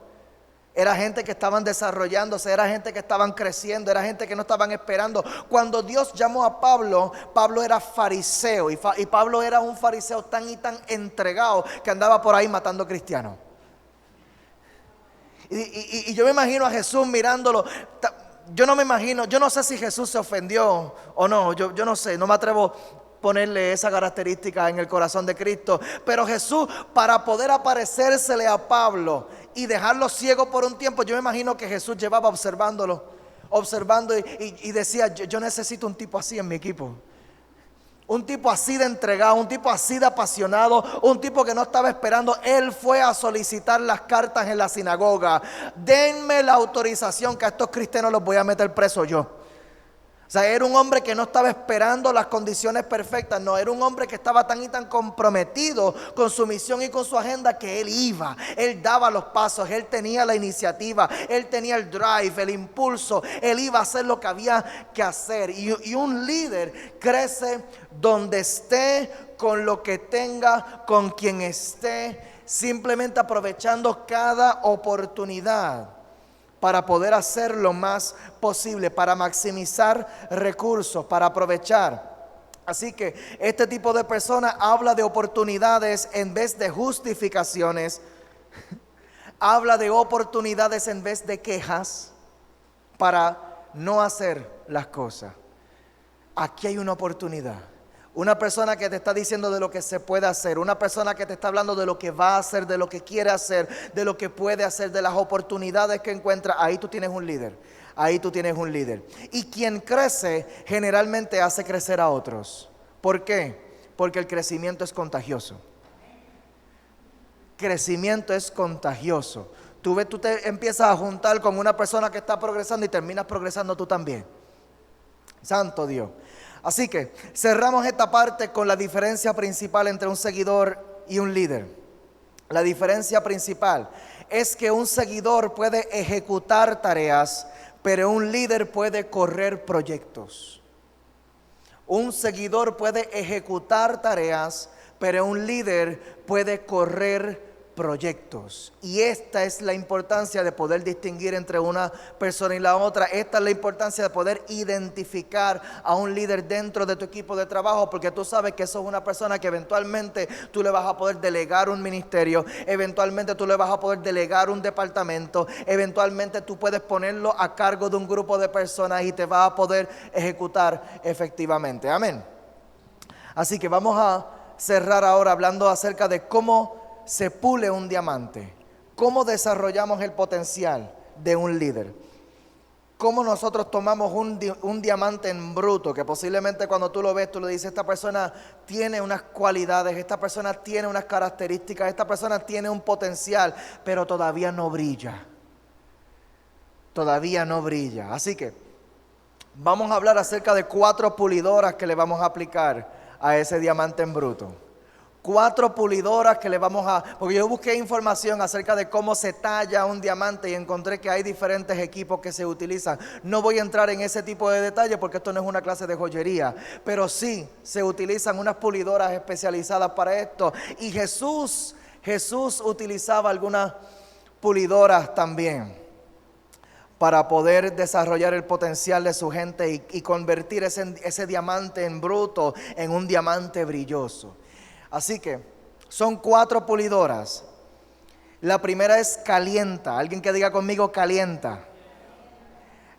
Era gente que estaban desarrollándose, era gente que estaban creciendo, era gente que no estaban esperando. Cuando Dios llamó a Pablo, Pablo era fariseo y Pablo era un fariseo tan y tan entregado que andaba por ahí matando cristianos. Y yo me imagino a Jesús mirándolo. Yo no me imagino, yo no sé si Jesús se ofendió o no, yo no sé, no me atrevo a ponerle esa característica en el corazón de Cristo. Pero Jesús, para poder aparecérsele a Pablo y dejarlo ciego por un tiempo, yo me imagino que Jesús llevaba observando y decía, yo necesito un tipo así en mi equipo. Un tipo así de entregado, un tipo así de apasionado, un tipo que no estaba esperando. Él fue a solicitar las cartas en la sinagoga. Denme la autorización que a estos cristianos los voy a meter preso yo. O sea, era un hombre que no estaba esperando las condiciones perfectas. No, era un hombre que estaba tan y tan comprometido con su misión y con su agenda que él iba. Él daba los pasos, él tenía la iniciativa, él tenía el drive, el impulso. Él iba a hacer lo que había que hacer. Y un líder crece donde esté, con lo que tenga, con quien esté, simplemente aprovechando cada oportunidad para poder hacer lo más posible, para maximizar recursos, para aprovechar. Así que este tipo de persona habla de oportunidades en vez de justificaciones, habla de oportunidades en vez de quejas para no hacer las cosas. Aquí hay una oportunidad. Una persona que te está diciendo de lo que se puede hacer. Una persona que te está hablando de lo que va a hacer, de lo que quiere hacer, de lo que puede hacer, de las oportunidades que encuentra. Ahí tú tienes un líder. Ahí tú tienes un líder. Y quien crece generalmente hace crecer a otros. ¿Por qué? Porque el crecimiento es contagioso. Crecimiento es contagioso. Tú te empiezas a juntar con una persona que está progresando y terminas progresando tú también. Santo Dios. Así que cerramos esta parte con la diferencia principal entre un seguidor y un líder. La diferencia principal es que un seguidor puede ejecutar tareas, pero un líder puede correr proyectos. Un seguidor puede ejecutar tareas, pero un líder puede correr proyectos. Y esta es la importancia de poder distinguir entre una persona y la otra. Esta es la importancia de poder identificar a un líder dentro de tu equipo de trabajo, porque tú sabes que eso es una persona que eventualmente tú le vas a poder delegar un ministerio, eventualmente tú le vas a poder delegar un departamento, eventualmente tú puedes ponerlo a cargo de un grupo de personas y te va a poder ejecutar efectivamente. Amén. Así que vamos a cerrar ahora hablando acerca de cómo se pule un diamante, cómo desarrollamos el potencial de un líder, cómo nosotros tomamos un diamante en bruto, que posiblemente cuando tú lo ves, tú le dices, esta persona tiene unas cualidades, esta persona tiene unas características, esta persona tiene un potencial, pero todavía no brilla. Todavía no brilla. Así que vamos a hablar acerca de 4 pulidoras que le vamos a aplicar a ese diamante en bruto. 4 pulidoras que le vamos a... Porque yo busqué información acerca de cómo se talla un diamante y encontré que hay diferentes equipos que se utilizan. No voy a entrar en ese tipo de detalle porque esto no es una clase de joyería, pero sí se utilizan unas pulidoras especializadas para esto. Y Jesús utilizaba algunas pulidoras también para poder desarrollar el potencial de su gente y convertir ese diamante en bruto en un diamante brilloso. Así que son 4 pulidoras. La primera es calienta. Alguien que diga conmigo calienta.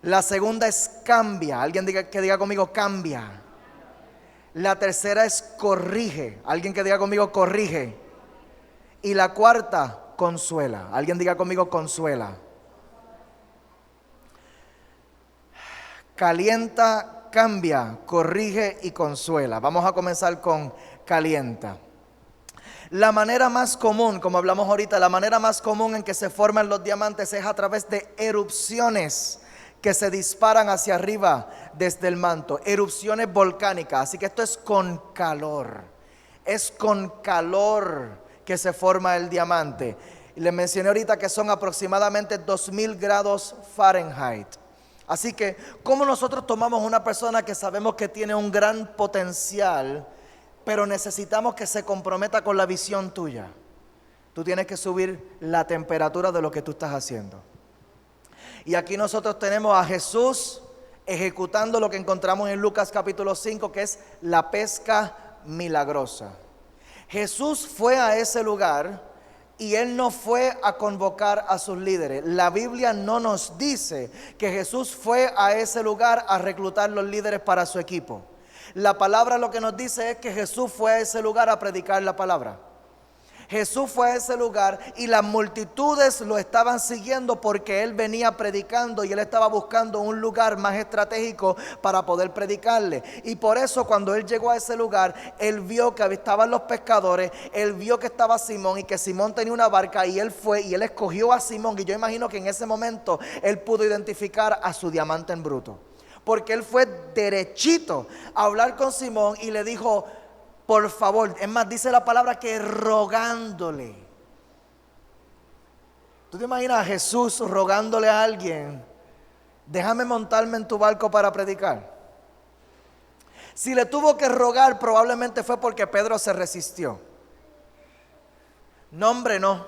La segunda es cambia. Alguien que diga conmigo cambia. La tercera es corrige. Alguien que diga conmigo corrige. Y la cuarta, consuela. Alguien diga conmigo consuela. Calienta, cambia, corrige y consuela. Vamos a comenzar con calienta. La manera más común, como hablamos ahorita, la manera más común en que se forman los diamantes es a través de erupciones que se disparan hacia arriba desde el manto, erupciones volcánicas. Así que esto es con calor, es con calor que se forma el diamante. Y les mencioné ahorita que son aproximadamente 2000 grados Fahrenheit. Así que, ¿cómo nosotros tomamos una persona que sabemos que tiene un gran potencial, pero necesitamos que se comprometa con la visión tuya? Tú tienes que subir la temperatura de lo que tú estás haciendo. Y aquí nosotros tenemos a Jesús ejecutando lo que encontramos en Lucas capítulo 5, que es la pesca milagrosa. Jesús fue a ese lugar y Él no fue a convocar a sus líderes. La Biblia no nos dice que Jesús fue a ese lugar a reclutar los líderes para su equipo. La palabra lo que nos dice es que Jesús fue a ese lugar a predicar la palabra. Jesús fue a ese lugar y las multitudes lo estaban siguiendo porque Él venía predicando y Él estaba buscando un lugar más estratégico para poder predicarle. Y por eso cuando Él llegó a ese lugar, Él vio que estaban los pescadores, Él vio que estaba Simón y que Simón tenía una barca y Él fue y Él escogió a Simón. Y yo imagino que en ese momento Él pudo identificar a su diamante en bruto, porque Él fue derechito a hablar con Simón y le dijo, por favor, es más, dice la palabra que rogándole. ¿Tú te imaginas a Jesús rogándole a alguien, déjame montarme en tu barco para predicar? Si le tuvo que rogar, probablemente fue porque Pedro se resistió. No, hombre, no.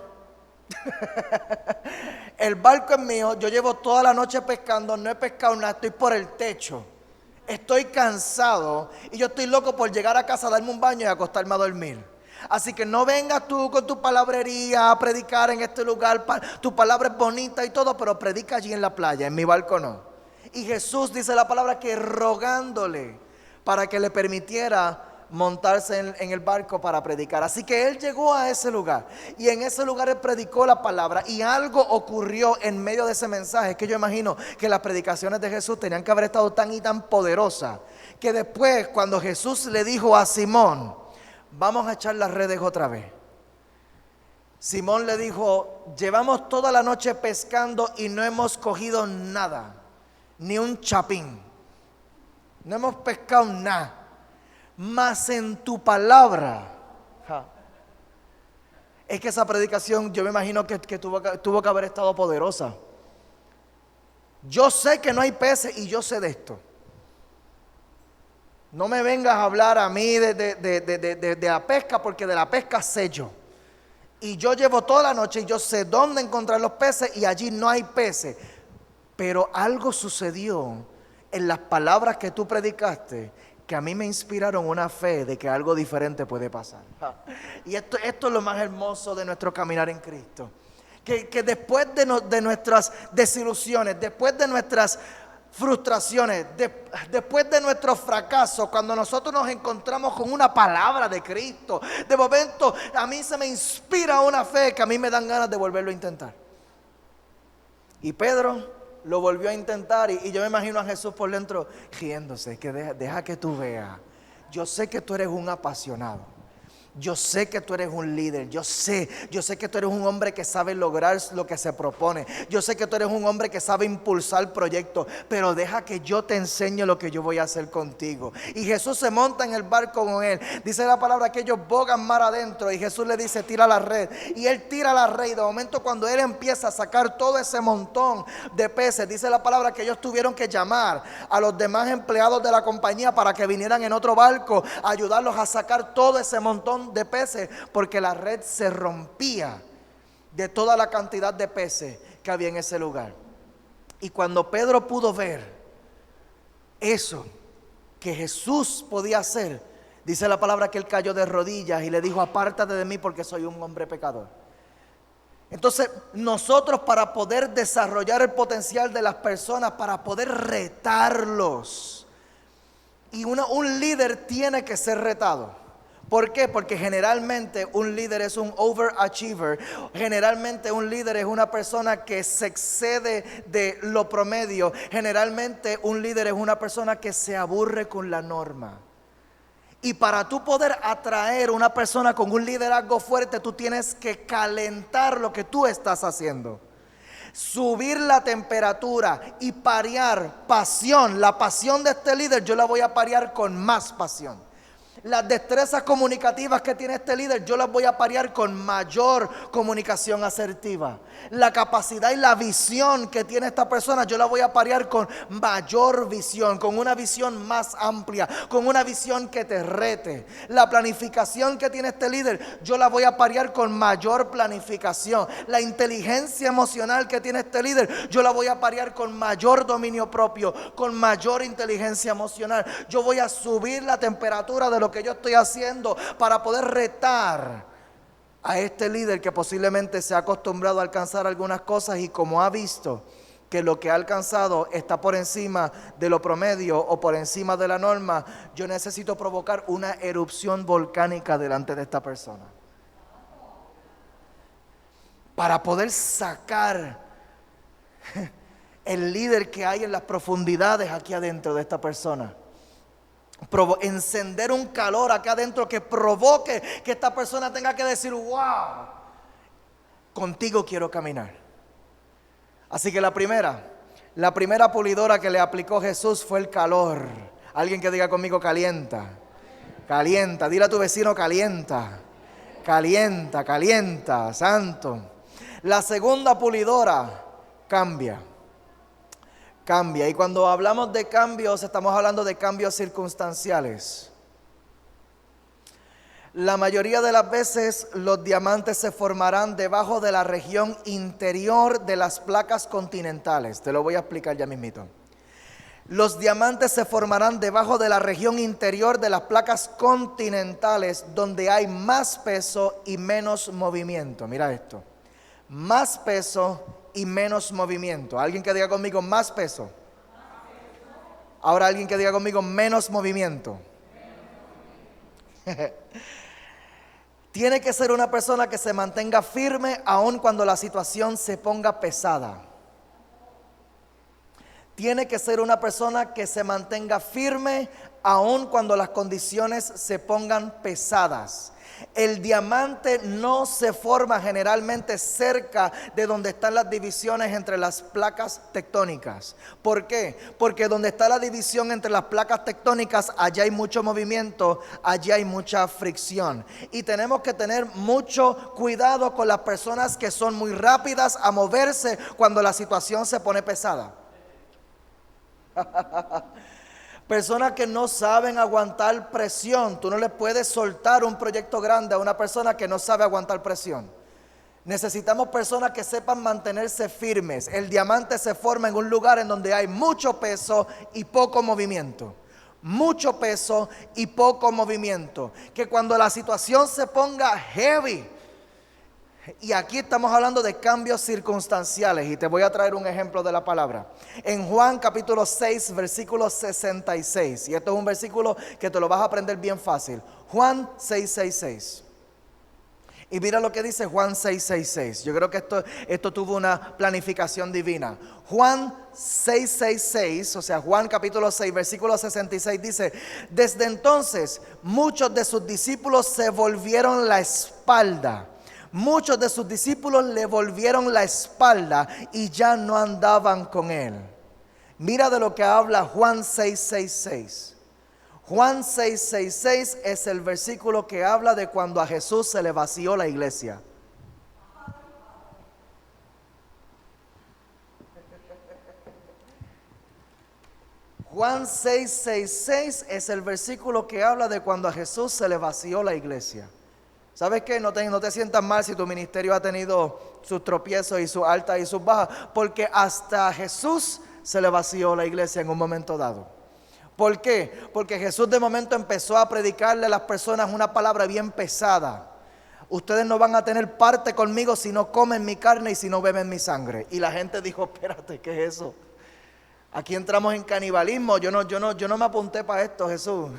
El barco es mío, yo llevo toda la noche pescando, no he pescado nada, estoy por el techo. Estoy cansado y yo estoy loco por llegar a casa, darme un baño y acostarme a dormir. Así que no vengas tú con tu palabrería a predicar en este lugar. Tu palabra es bonita y todo, pero predica allí en la playa, en mi barco no. Y Jesús dice la palabra que rogándole para que le permitiera montarse en el barco para predicar. Así que Él llegó a ese lugar y en ese lugar Él predicó la palabra y algo ocurrió en medio de ese mensaje, que yo imagino que las predicaciones de Jesús tenían que haber estado tan y tan poderosas, que después cuando Jesús le dijo a Simón, vamos a echar las redes otra vez, Simón le dijo, llevamos toda la noche pescando y no hemos cogido nada, ni un chapín, no hemos pescado nada. Mas en tu palabra Es que esa predicación yo me imagino que tuvo que haber estado poderosa. Yo sé que no hay peces y yo sé de esto. No me vengas a hablar a mí de la pesca, porque de la pesca sé yo. Y yo llevo toda la noche y yo sé dónde encontrar los peces y allí no hay peces. Pero algo sucedió en las palabras que tú predicaste que a mí me inspiraron una fe de que algo diferente puede pasar. Y esto es lo más hermoso de nuestro caminar en Cristo. Que después de nuestras desilusiones, después de nuestras frustraciones, después de nuestros fracasos, cuando nosotros nos encontramos con una palabra de Cristo, de momento a mí se me inspira una fe que a mí me dan ganas de volverlo a intentar. Y Pedro lo volvió a intentar y yo me imagino a Jesús por dentro riéndose, que deja que tú veas. Yo sé que tú eres un apasionado. Yo sé que tú eres un líder, yo sé que tú eres un hombre que sabe lograr lo que se propone. Yo sé que tú eres un hombre que sabe impulsar proyectos, pero deja que yo te enseñe lo que yo voy a hacer contigo. Y Jesús se monta en el barco con él. Dice la palabra que ellos bogan mar adentro y Jesús le dice, tira la red. Y él tira la red y de momento cuando él empieza a sacar todo ese montón de peces, dice la palabra que ellos tuvieron que llamar a los demás empleados de la compañía para que vinieran en otro barco a ayudarlos a sacar todo ese montón de peces, porque la red se rompía de toda la cantidad de peces que había en ese lugar. Y cuando Pedro pudo ver eso que Jesús podía hacer, dice la palabra que él cayó de rodillas y le dijo, apártate de mí porque soy un hombre pecador. Entonces nosotros, para poder desarrollar el potencial de las personas, para poder retarlos, y un líder tiene que ser retado. ¿Por qué? Porque generalmente un líder es un overachiever. Generalmente un líder es una persona que se excede de lo promedio. Generalmente un líder es una persona que se aburre con la norma. Y para tú poder atraer una persona con un liderazgo fuerte, tú tienes que calentar lo que tú estás haciendo. Subir la temperatura y parear pasión. La pasión de este líder yo la voy a parear con más pasión. Las destrezas comunicativas que tiene este líder yo las voy a parear con mayor comunicación asertiva. La capacidad y la visión que tiene esta persona yo la voy a parear con mayor visión, con una visión más amplia, con una visión que te rete. La planificación que tiene este líder yo la voy a parear con mayor planificación. La inteligencia emocional que tiene este líder yo la voy a parear con mayor dominio propio, con mayor inteligencia emocional. Yo voy a subir la temperatura de lo que yo estoy haciendo para poder retar a este líder que posiblemente se ha acostumbrado a alcanzar algunas cosas y como ha visto que lo que ha alcanzado está por encima de lo promedio o por encima de la norma, yo necesito provocar una erupción volcánica delante de esta persona para poder sacar el líder que hay en las profundidades aquí adentro de esta persona. Encender un calor acá adentro que provoque que esta persona tenga que decir, wow, contigo quiero caminar. Así que la primera pulidora que le aplicó Jesús fue el calor. Alguien que diga conmigo, calienta, calienta. Dile a tu vecino, calienta, calienta, calienta, santo. La segunda pulidora, cambia. Y cuando hablamos de cambios, estamos hablando de cambios circunstanciales. La mayoría de las veces los diamantes se formarán debajo de la región interior de las placas continentales. Te lo voy a explicar ya mismito. Los diamantes se formarán debajo de la región interior de las placas continentales, donde hay más peso y menos movimiento. Mira esto. Más peso y menos movimiento. Alguien que diga conmigo más peso. Ahora alguien que diga conmigo menos movimiento. Tiene que ser una persona que se mantenga firme aun cuando la situación se ponga pesada. Tiene que ser una persona que se mantenga firme aun cuando las condiciones se pongan pesadas. El diamante no se forma generalmente cerca de donde están las divisiones entre las placas tectónicas. ¿Por qué? Porque donde está la división entre las placas tectónicas, allá hay mucho movimiento, allá hay mucha fricción. Y tenemos que tener mucho cuidado con las personas que son muy rápidas a moverse cuando la situación se pone pesada. Personas que no saben aguantar presión. Tú no le puedes soltar un proyecto grande a una persona que no sabe aguantar presión. Necesitamos personas que sepan mantenerse firmes. El diamante se forma en un lugar en donde hay mucho peso y poco movimiento. Mucho peso y poco movimiento. Que cuando la situación se ponga heavy, y aquí estamos hablando de cambios circunstanciales, y te voy a traer un ejemplo de la palabra. En Juan capítulo 6, versículo 66, y esto es un versículo que te lo vas a aprender bien fácil. Juan 6:66. Y mira lo que dice Juan 6:66. Yo creo que esto tuvo una planificación divina. Juan 6:66, o sea, Juan capítulo 6, versículo 66 dice: desde entonces muchos de sus discípulos se volvieron la espalda. Muchos de sus discípulos le volvieron la espalda y ya no andaban con él. Mira de lo que habla Juan 6:66. Juan 6:66 es el versículo que habla de cuando a Jesús se le vació la iglesia. Juan 6:66 es el versículo que habla de cuando a Jesús se le vació la iglesia. ¿Sabes qué? No te sientas mal si tu ministerio ha tenido sus tropiezos y sus altas y sus bajas, porque hasta a Jesús se le vació la iglesia en un momento dado. ¿Por qué? Porque Jesús de momento empezó a predicarle a las personas una palabra bien pesada. Ustedes no van a tener parte conmigo si no comen mi carne y si no beben mi sangre. Y la gente dijo: espérate, ¿qué es eso? Aquí entramos en canibalismo. Yo no me apunté para esto, Jesús.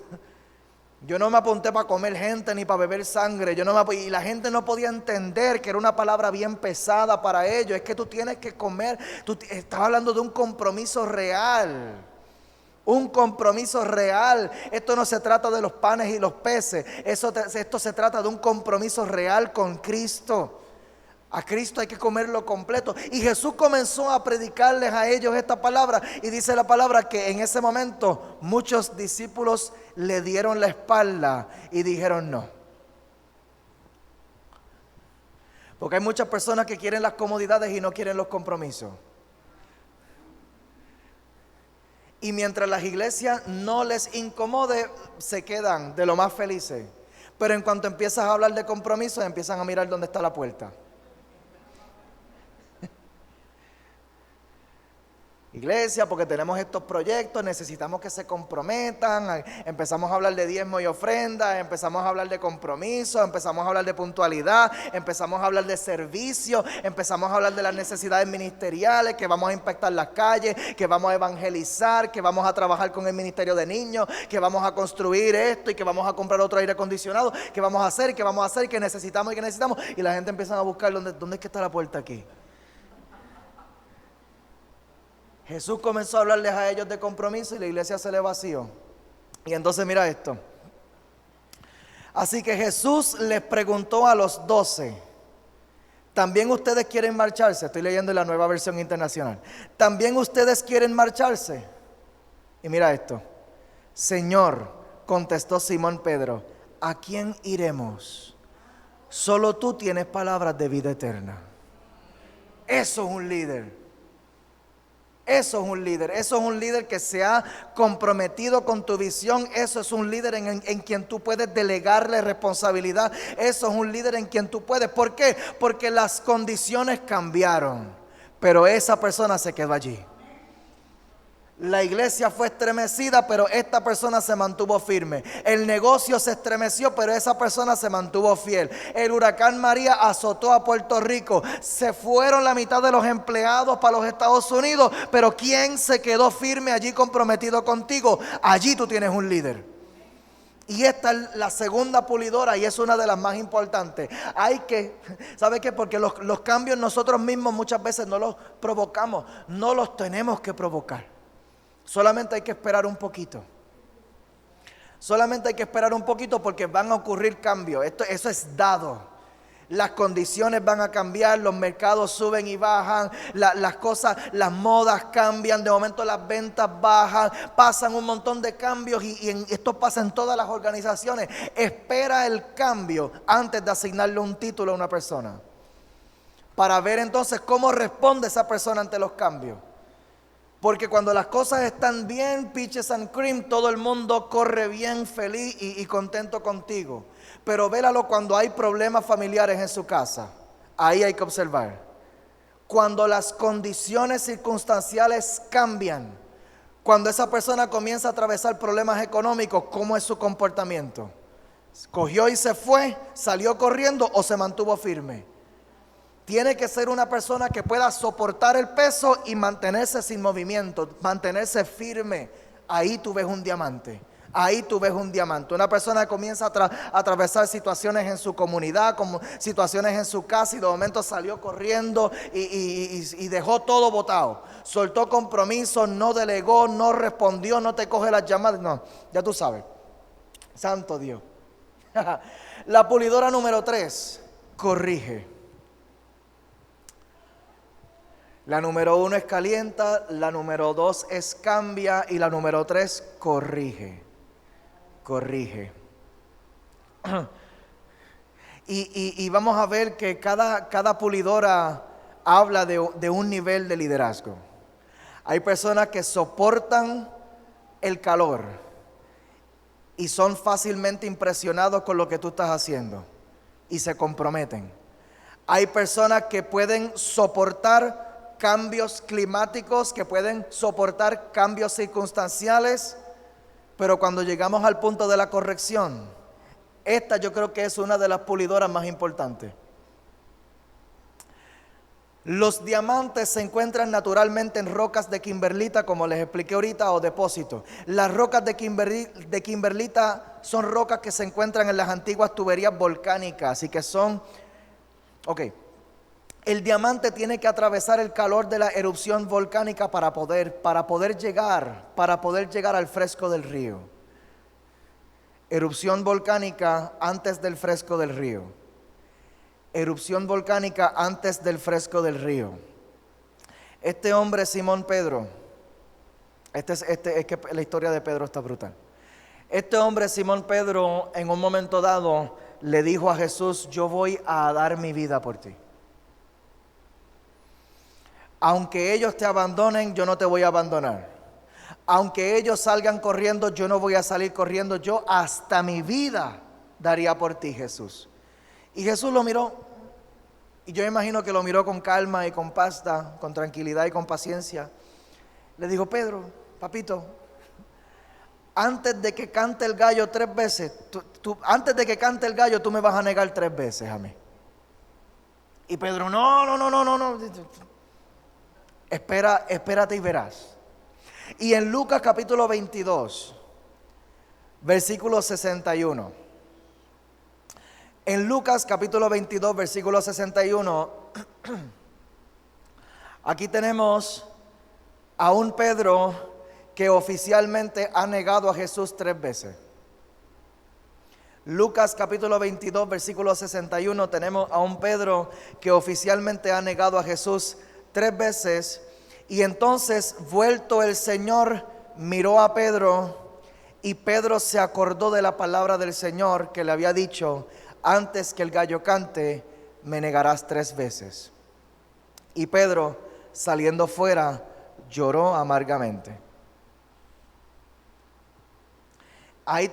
Yo no me apunté para comer gente ni para beber sangre. Y la gente no podía entender que era una palabra bien pesada para ellos. Es que tú tienes que comer. Tú estás hablando de un compromiso real. Un compromiso real. Esto no se trata de los panes y los peces. Esto se trata de un compromiso real con Cristo. A Cristo hay que comerlo completo. Y Jesús comenzó a predicarles a ellos esta palabra. Y dice la palabra que en ese momento muchos discípulos le dieron la espalda y dijeron no. Porque hay muchas personas que quieren las comodidades y no quieren los compromisos. Y mientras las iglesias no les incomode, se quedan de lo más felices. Pero en cuanto empiezas a hablar de compromisos, empiezan a mirar dónde está la puerta. Iglesia, porque tenemos estos proyectos, necesitamos que se comprometan. Empezamos a hablar de diezmo y ofrenda, empezamos a hablar de compromiso, empezamos a hablar de puntualidad, empezamos a hablar de servicio, empezamos a hablar de las necesidades ministeriales, que vamos a impactar las calles, que vamos a evangelizar, que vamos a trabajar con el ministerio de niños, que vamos a construir esto y que vamos a comprar otro aire acondicionado, que vamos a hacer, que necesitamos y que necesitamos. Y la gente empieza a buscar dónde es que está la puerta aquí. Jesús comenzó a hablarles a ellos de compromiso y la iglesia se le vació. Y entonces mira esto. Así que Jesús les preguntó a los 12: ¿también ustedes quieren marcharse? Estoy leyendo la Nueva Versión Internacional. ¿También ustedes quieren marcharse? Y mira esto. Señor, contestó Simón Pedro, ¿a quién iremos? Solo tú tienes palabras de vida eterna. Eso es un líder. Eso es un líder que se ha comprometido con tu visión. Eso es un líder en quien tú puedes delegarle responsabilidad. Eso es un líder en quien tú puedes. ¿Por qué? Porque las condiciones cambiaron, pero esa persona se quedó allí. La iglesia fue estremecida, pero esta persona se mantuvo firme. El negocio se estremeció, pero esa persona se mantuvo fiel. El huracán María azotó a Puerto Rico. Se fueron la mitad de los empleados para los Estados Unidos, pero ¿quién se quedó firme allí comprometido contigo? Allí tú tienes un líder. Y esta es la segunda pulidora y es una de las más importantes. ¿Sabe qué? Porque los cambios nosotros mismos muchas veces no los provocamos, no los tenemos que provocar. Solamente hay que esperar un poquito. Solamente hay que esperar un poquito porque van a ocurrir cambios. Eso es dado. Las condiciones van a cambiar, los mercados suben y bajan, las cosas, las modas cambian, de momento las ventas bajan, pasan un montón de cambios y esto pasa en todas las organizaciones. Espera el cambio antes de asignarle un título a una persona, para ver entonces cómo responde esa persona ante los cambios. Porque cuando las cosas están bien, peaches and cream, todo el mundo corre bien, feliz y contento contigo. Pero vélalo cuando hay problemas familiares en su casa. Ahí hay que observar. Cuando las condiciones circunstanciales cambian, cuando esa persona comienza a atravesar problemas económicos, ¿cómo es su comportamiento? ¿Cogió y se fue, salió corriendo o se mantuvo firme? Tiene que ser una persona que pueda soportar el peso y mantenerse sin movimiento, mantenerse firme. Ahí tú ves un diamante. Ahí tú ves un diamante. Una persona que comienza a atravesar situaciones en su comunidad, como situaciones en su casa, y de momento salió corriendo y dejó todo botado. Soltó compromisos, no delegó, no respondió, no te coge las llamadas. No, ya tú sabes. Santo Dios. La pulidora número 3, corrige. La número 1 es calienta, la número 2 es cambia y la número 3 corrige. Corrige. Y vamos a ver que cada pulidora habla de un nivel de liderazgo. Hay personas que soportan el calor y son fácilmente impresionados con lo que tú estás haciendo y se comprometen. Hay personas que pueden soportar cambios climáticos, que pueden soportar cambios circunstanciales, pero cuando llegamos al punto de la corrección, esta yo creo que es una de las pulidoras más importantes. Los diamantes se encuentran naturalmente en rocas de kimberlita, como les expliqué ahorita, o depósitos. Las rocas de kimberlita son rocas que se encuentran en las antiguas tuberías volcánicas y que son, el diamante tiene que atravesar el calor de la erupción volcánica para poder llegar al fresco del río. Erupción volcánica antes del fresco del río. Erupción volcánica antes del fresco del río. Este hombre, Simón Pedro, es que la historia de Pedro está brutal. Este hombre, Simón Pedro, en un momento dado le dijo a Jesús: yo voy a dar mi vida por ti. Aunque ellos te abandonen, yo no te voy a abandonar. Aunque ellos salgan corriendo, yo no voy a salir corriendo. Yo hasta mi vida daría por ti, Jesús. Y Jesús lo miró. Y yo imagino que lo miró con calma y con pasta, con tranquilidad y con paciencia. Le dijo: Pedro, papito, antes de que cante el gallo 3 veces, antes de que cante el gallo, tú me vas a negar 3 veces a mí. Y Pedro: no. Espérate y verás. Y en Lucas capítulo 22, versículo 61. En Lucas capítulo 22, versículo 61, aquí tenemos a un Pedro que oficialmente ha negado a Jesús 3 veces. Lucas capítulo 22, versículo 61, tenemos a un Pedro que oficialmente ha negado a Jesús 3 veces. Y entonces, vuelto el Señor, miró a Pedro, y Pedro se acordó de la palabra del Señor que le había dicho: antes que el gallo cante, me negarás 3 veces. Y Pedro, saliendo fuera, lloró amargamente. Ahí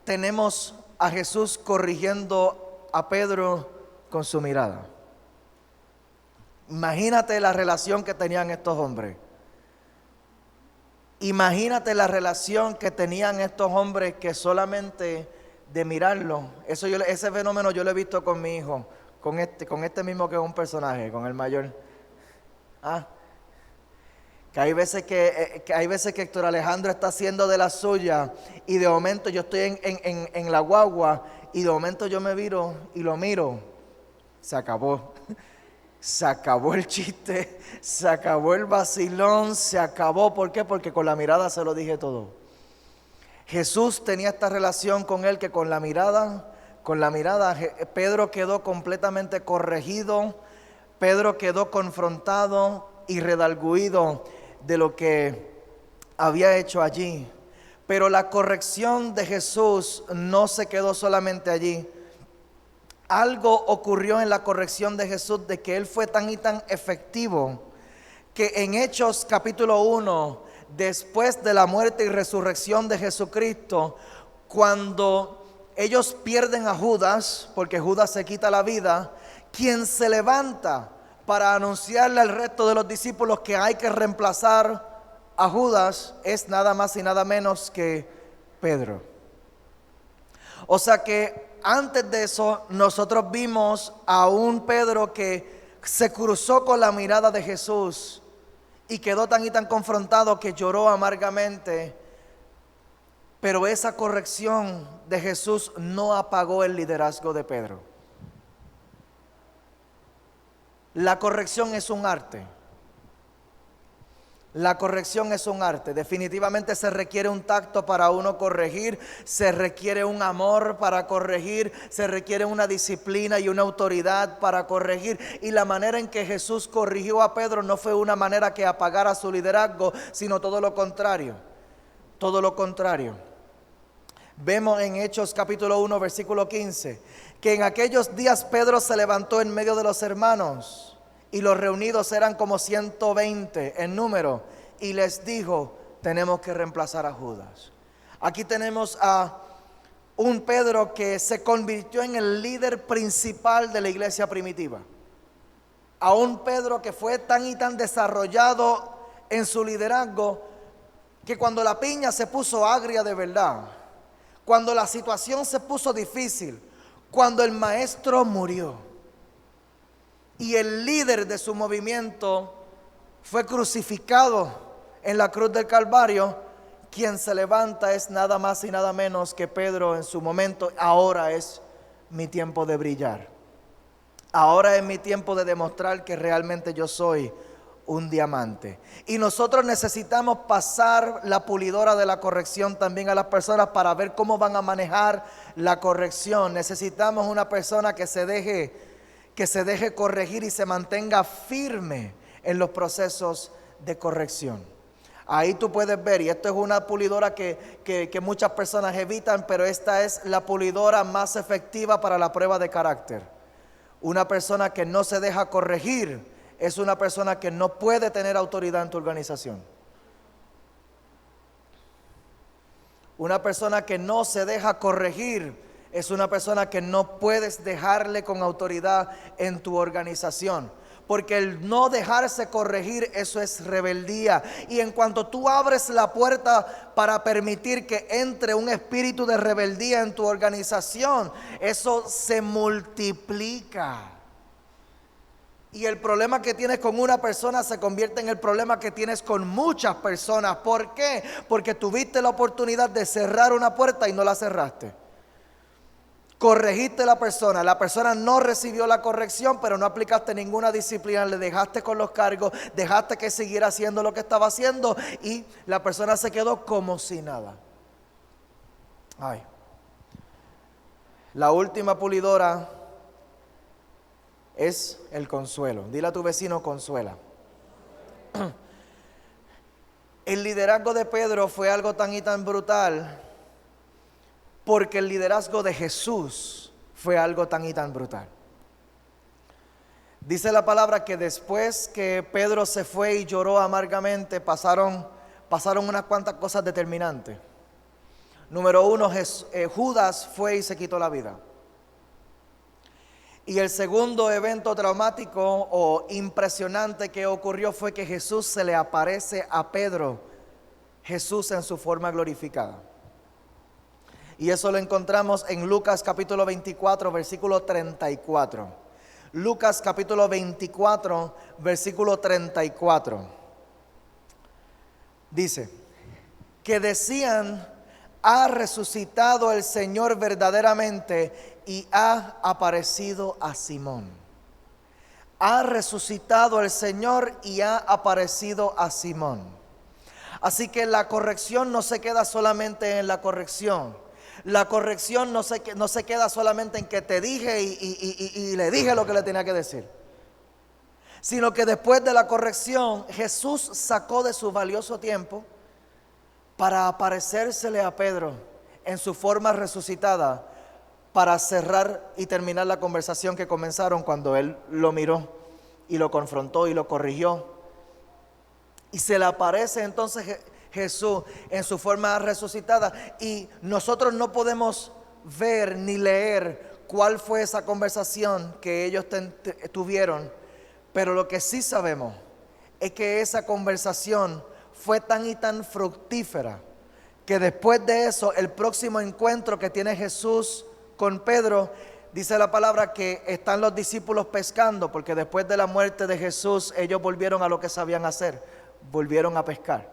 tenemos a Jesús corrigiendo a Pedro con su mirada. Imagínate la relación que tenían estos hombres. Imagínate la relación que tenían estos hombres, que solamente de mirarlo, ese fenómeno yo lo he visto con mi hijo, con este mismo que es un personaje, con el mayor. Que hay veces que Héctor Alejandro está haciendo de la suya, y de momento yo estoy en la guagua, y de momento yo me viro y lo miro. Se acabó. se acabó el chiste, se acabó el vacilón, se acabó. ¿Por qué? Porque con la mirada se lo dije todo. Jesús tenía esta relación con él que con la mirada, Pedro quedó completamente corregido, Pedro quedó confrontado y redargüido de lo que había hecho allí. Pero la corrección de Jesús no se quedó solamente allí. Algo ocurrió en la corrección de Jesús, de que Él fue tan y tan efectivo, que en Hechos capítulo 1, después de la muerte y resurrección de Jesucristo, cuando ellos pierden a Judas, porque Judas se quita la vida, quien se levanta para anunciarle al resto de los discípulos que hay que reemplazar a Judas es nada más y nada menos que Pedro. O sea que antes de eso nosotros vimos a un Pedro que se cruzó con la mirada de Jesús y quedó tan y tan confrontado que lloró amargamente. Pero esa corrección de Jesús no apagó el liderazgo de Pedro. La corrección es un arte. La corrección es un arte. Definitivamente se requiere un tacto para uno corregir, se requiere un amor para corregir, se requiere una disciplina y una autoridad para corregir. Y la manera en que Jesús corrigió a Pedro no fue una manera que apagara su liderazgo, sino todo lo contrario. Todo lo contrario. Vemos en Hechos capítulo 1, versículo 15, que en aquellos días Pedro se levantó en medio de los hermanos, y los reunidos eran como 120 en número, y les dijo: tenemos que reemplazar a Judas. Aquí tenemos a un Pedro que se convirtió en el líder principal de la iglesia primitiva. A un Pedro que fue tan y tan desarrollado en su liderazgo, que cuando la piña se puso agria de verdad, cuando la situación se puso difícil, cuando el maestro murió y el líder de su movimiento fue crucificado en la cruz del Calvario, quien se levanta es nada más y nada menos que Pedro en su momento. Ahora es mi tiempo de brillar. Ahora es mi tiempo de demostrar que realmente yo soy un diamante. Y nosotros necesitamos pasar la pulidora de la corrección también a las personas para ver cómo van a manejar la corrección. Necesitamos una persona que se deje corregir y se mantenga firme en los procesos de corrección. Ahí tú puedes ver, y esto es una pulidora que muchas personas evitan, pero esta es la pulidora más efectiva para la prueba de carácter. Una persona que no se deja corregir es una persona que no puede tener autoridad en tu organización. Una persona que no se deja corregir es una persona que no puedes dejarle con autoridad en tu organización. Porque el no dejarse corregir, eso es rebeldía. Y en cuanto tú abres la puerta para permitir que entre un espíritu de rebeldía en tu organización, eso se multiplica. Y el problema que tienes con una persona se convierte en el problema que tienes con muchas personas. ¿Por qué? Porque tuviste la oportunidad de cerrar una puerta y no la cerraste. Corregiste a la persona no recibió la corrección, pero no aplicaste ninguna disciplina, le dejaste con los cargos, dejaste que siguiera haciendo lo que estaba haciendo y la persona se quedó como si nada. Ay. La última pulidora es el consuelo. Dile a tu vecino: consuela. El liderazgo de Pedro fue algo tan y tan brutal, porque el liderazgo de Jesús fue algo tan y tan brutal. Dice la palabra que después que Pedro se fue y lloró amargamente, pasaron unas cuantas cosas determinantes. Número uno, Judas fue y se quitó la vida. Y el segundo evento traumático o impresionante que ocurrió fue que Jesús se le aparece a Pedro, Jesús en su forma glorificada. Y eso lo encontramos en Lucas capítulo 24, versículo 34. Lucas capítulo 24, versículo 34. Dice que decían: ha resucitado el Señor verdaderamente y ha aparecido a Simón. Ha resucitado el Señor y ha aparecido a Simón. Así que la corrección no se queda solamente en la corrección. La corrección no se queda solamente en que te dije y le dije lo que le tenía que decir. Sino que después de la corrección, Jesús sacó de su valioso tiempo para aparecérsele a Pedro en su forma resucitada, para cerrar y terminar la conversación que comenzaron cuando él lo miró y lo confrontó y lo corrigió. Y se le aparece entonces Jesús en su forma resucitada, y nosotros no podemos ver ni leer cuál fue esa conversación que ellos tuvieron, pero lo que sí sabemos es que esa conversación fue tan y tan fructífera que después de eso, el próximo encuentro que tiene Jesús con Pedro, dice la palabra que están los discípulos pescando, porque después de la muerte de Jesús ellos volvieron a lo que sabían hacer, volvieron a pescar.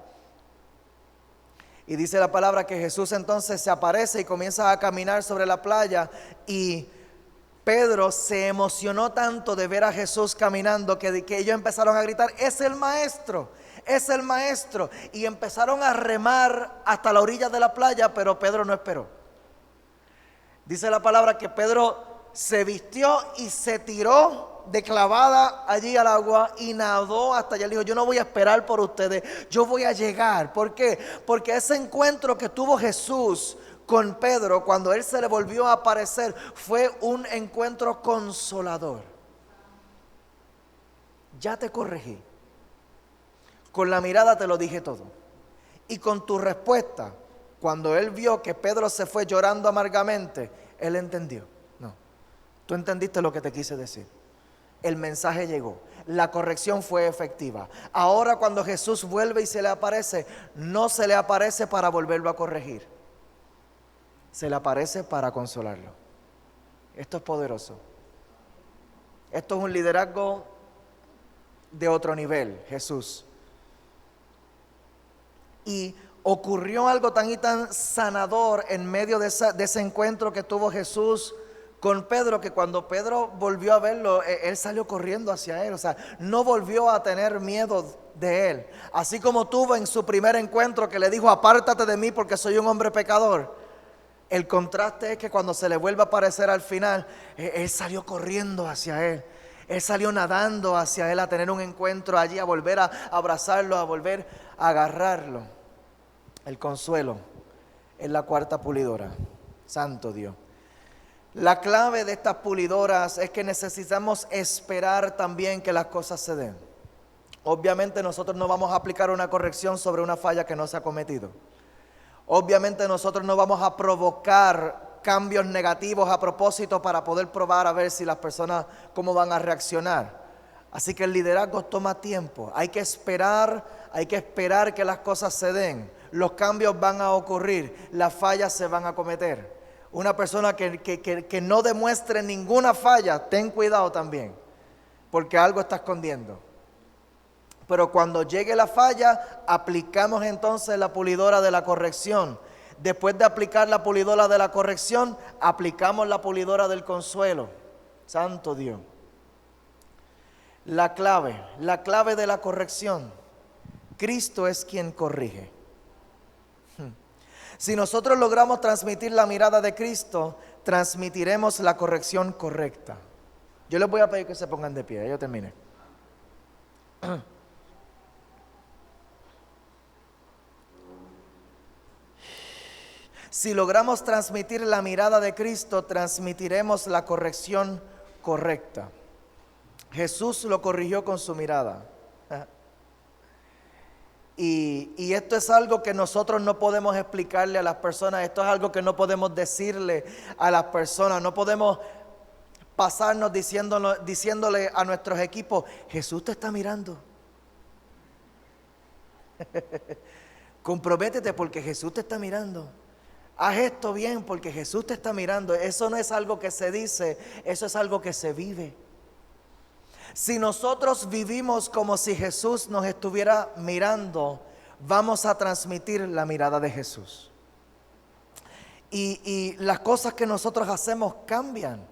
Y dice la palabra que Jesús entonces se aparece y comienza a caminar sobre la playa, y Pedro se emocionó tanto de ver a Jesús caminando que ellos empezaron a gritar: es el maestro, es el maestro. Y empezaron a remar hasta la orilla de la playa, pero Pedro no esperó. Dice la palabra que Pedro se vistió y se tiró de clavada allí al agua y nadó hasta allá. Le dijo: yo no voy a esperar por ustedes, yo voy a llegar. ¿Por qué? Porque ese encuentro que tuvo Jesús con Pedro, cuando él se le volvió a aparecer, fue un encuentro consolador. Ya te corregí, con la mirada te lo dije todo, y con tu respuesta, cuando él vio que Pedro se fue llorando amargamente, él entendió. No, tú entendiste lo que te quise decir. El mensaje llegó, la corrección fue efectiva. Ahora cuando Jesús vuelve y se le aparece, no se le aparece para volverlo a corregir, se le aparece para consolarlo. Esto es poderoso. Esto es un liderazgo de otro nivel, Jesús. Y ocurrió algo tan y tan sanador en medio de ese encuentro que tuvo Jesús con Pedro, que cuando Pedro volvió a verlo, él salió corriendo hacia él. O sea, no volvió a tener miedo de él. Así como tuvo en su primer encuentro, que le dijo: apártate de mí porque soy un hombre pecador. El contraste es que cuando se le vuelve a aparecer al final, él salió corriendo hacia él. Él salió nadando hacia él a tener un encuentro allí, a volver a abrazarlo, a volver a agarrarlo. El consuelo es la cuarta pulidora. Santo Dios. La clave de estas pulidoras es que necesitamos esperar también que las cosas se den. Obviamente nosotros no vamos a aplicar una corrección sobre una falla que no se ha cometido. Obviamente nosotros no vamos a provocar cambios negativos a propósito para poder probar a ver si las personas cómo van a reaccionar. Así que el liderazgo toma tiempo. Hay que esperar que las cosas se den. Los cambios van a ocurrir, las fallas se van a cometer. Una persona que no demuestre ninguna falla, ten cuidado también, porque algo está escondiendo. Pero cuando llegue la falla, aplicamos entonces la pulidora de la corrección. Después de aplicar la pulidora de la corrección, aplicamos la pulidora del consuelo. Santo Dios. La clave de la corrección. Cristo es quien corrige. Si nosotros logramos transmitir la mirada de Cristo, transmitiremos la corrección correcta. Yo les voy a pedir que se pongan de pie, yo terminé. Si logramos transmitir la mirada de Cristo, transmitiremos la corrección correcta. Jesús lo corrigió con su mirada. Y esto es algo que nosotros no podemos explicarle a las personas. Esto es algo que no podemos decirle a las personas. No podemos pasarnos diciéndole a nuestros equipos: Jesús te está mirando. Comprométete porque Jesús te está mirando. Haz esto bien porque Jesús te está mirando. Eso no es algo que se dice, eso es algo que se vive. Si nosotros vivimos como si Jesús nos estuviera mirando, vamos a transmitir la mirada de Jesús. Y las cosas que nosotros hacemos cambian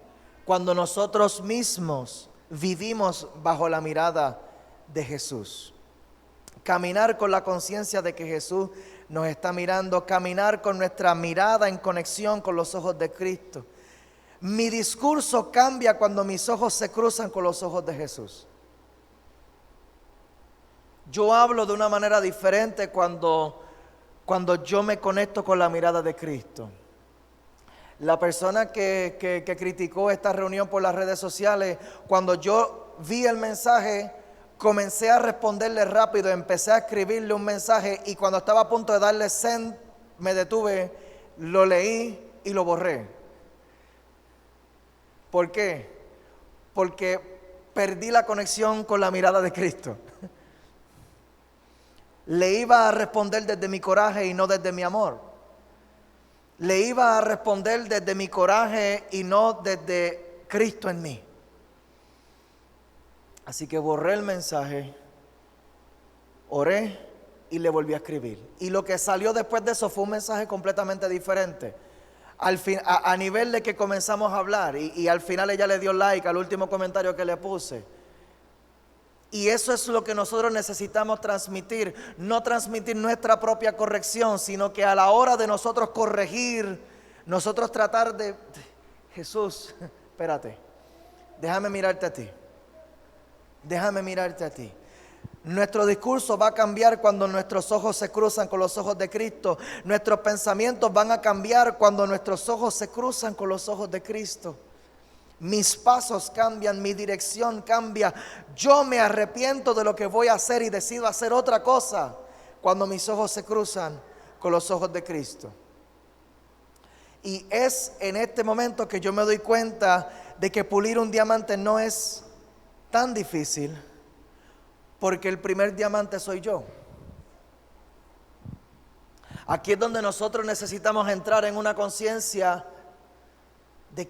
cuando nosotros mismos vivimos bajo la mirada de Jesús. Caminar con la conciencia de que Jesús nos está mirando, caminar con nuestra mirada en conexión con los ojos de Cristo. Mi discurso cambia cuando mis ojos se cruzan con los ojos de Jesús. Yo hablo de una manera diferente cuando yo me conecto con la mirada de Cristo. La persona que criticó esta reunión por las redes sociales, cuando yo vi el mensaje, comencé a responderle rápido, empecé a escribirle un mensaje y cuando estaba a punto de darle send, me detuve, lo leí y lo borré. ¿Por qué? Porque perdí la conexión con la mirada de Cristo. Le iba a responder desde mi coraje y no desde mi amor. Le iba a responder desde mi coraje y no desde Cristo en mí. Así que borré el mensaje, oré y le volví a escribir. Y lo que salió después de eso fue un mensaje completamente diferente. A nivel de que comenzamos a hablar y al final ella le dio like al último comentario que le puse. Y eso es lo que nosotros necesitamos transmitir, no transmitir nuestra propia corrección, sino que a la hora de nosotros corregir, nosotros tratar de, Jesús, espérate, déjame mirarte a ti, déjame mirarte a ti. Nuestro discurso va a cambiar cuando nuestros ojos se cruzan con los ojos de Cristo. Nuestros pensamientos van a cambiar cuando nuestros ojos se cruzan con los ojos de Cristo. Mis pasos cambian, mi dirección cambia. Yo me arrepiento de lo que voy a hacer y decido hacer otra cosa cuando mis ojos se cruzan con los ojos de Cristo. Y es en este momento que yo me doy cuenta de que pulir un diamante no es tan difícil, porque el primer diamante soy yo. Aquí es donde nosotros necesitamos entrar en una conciencia de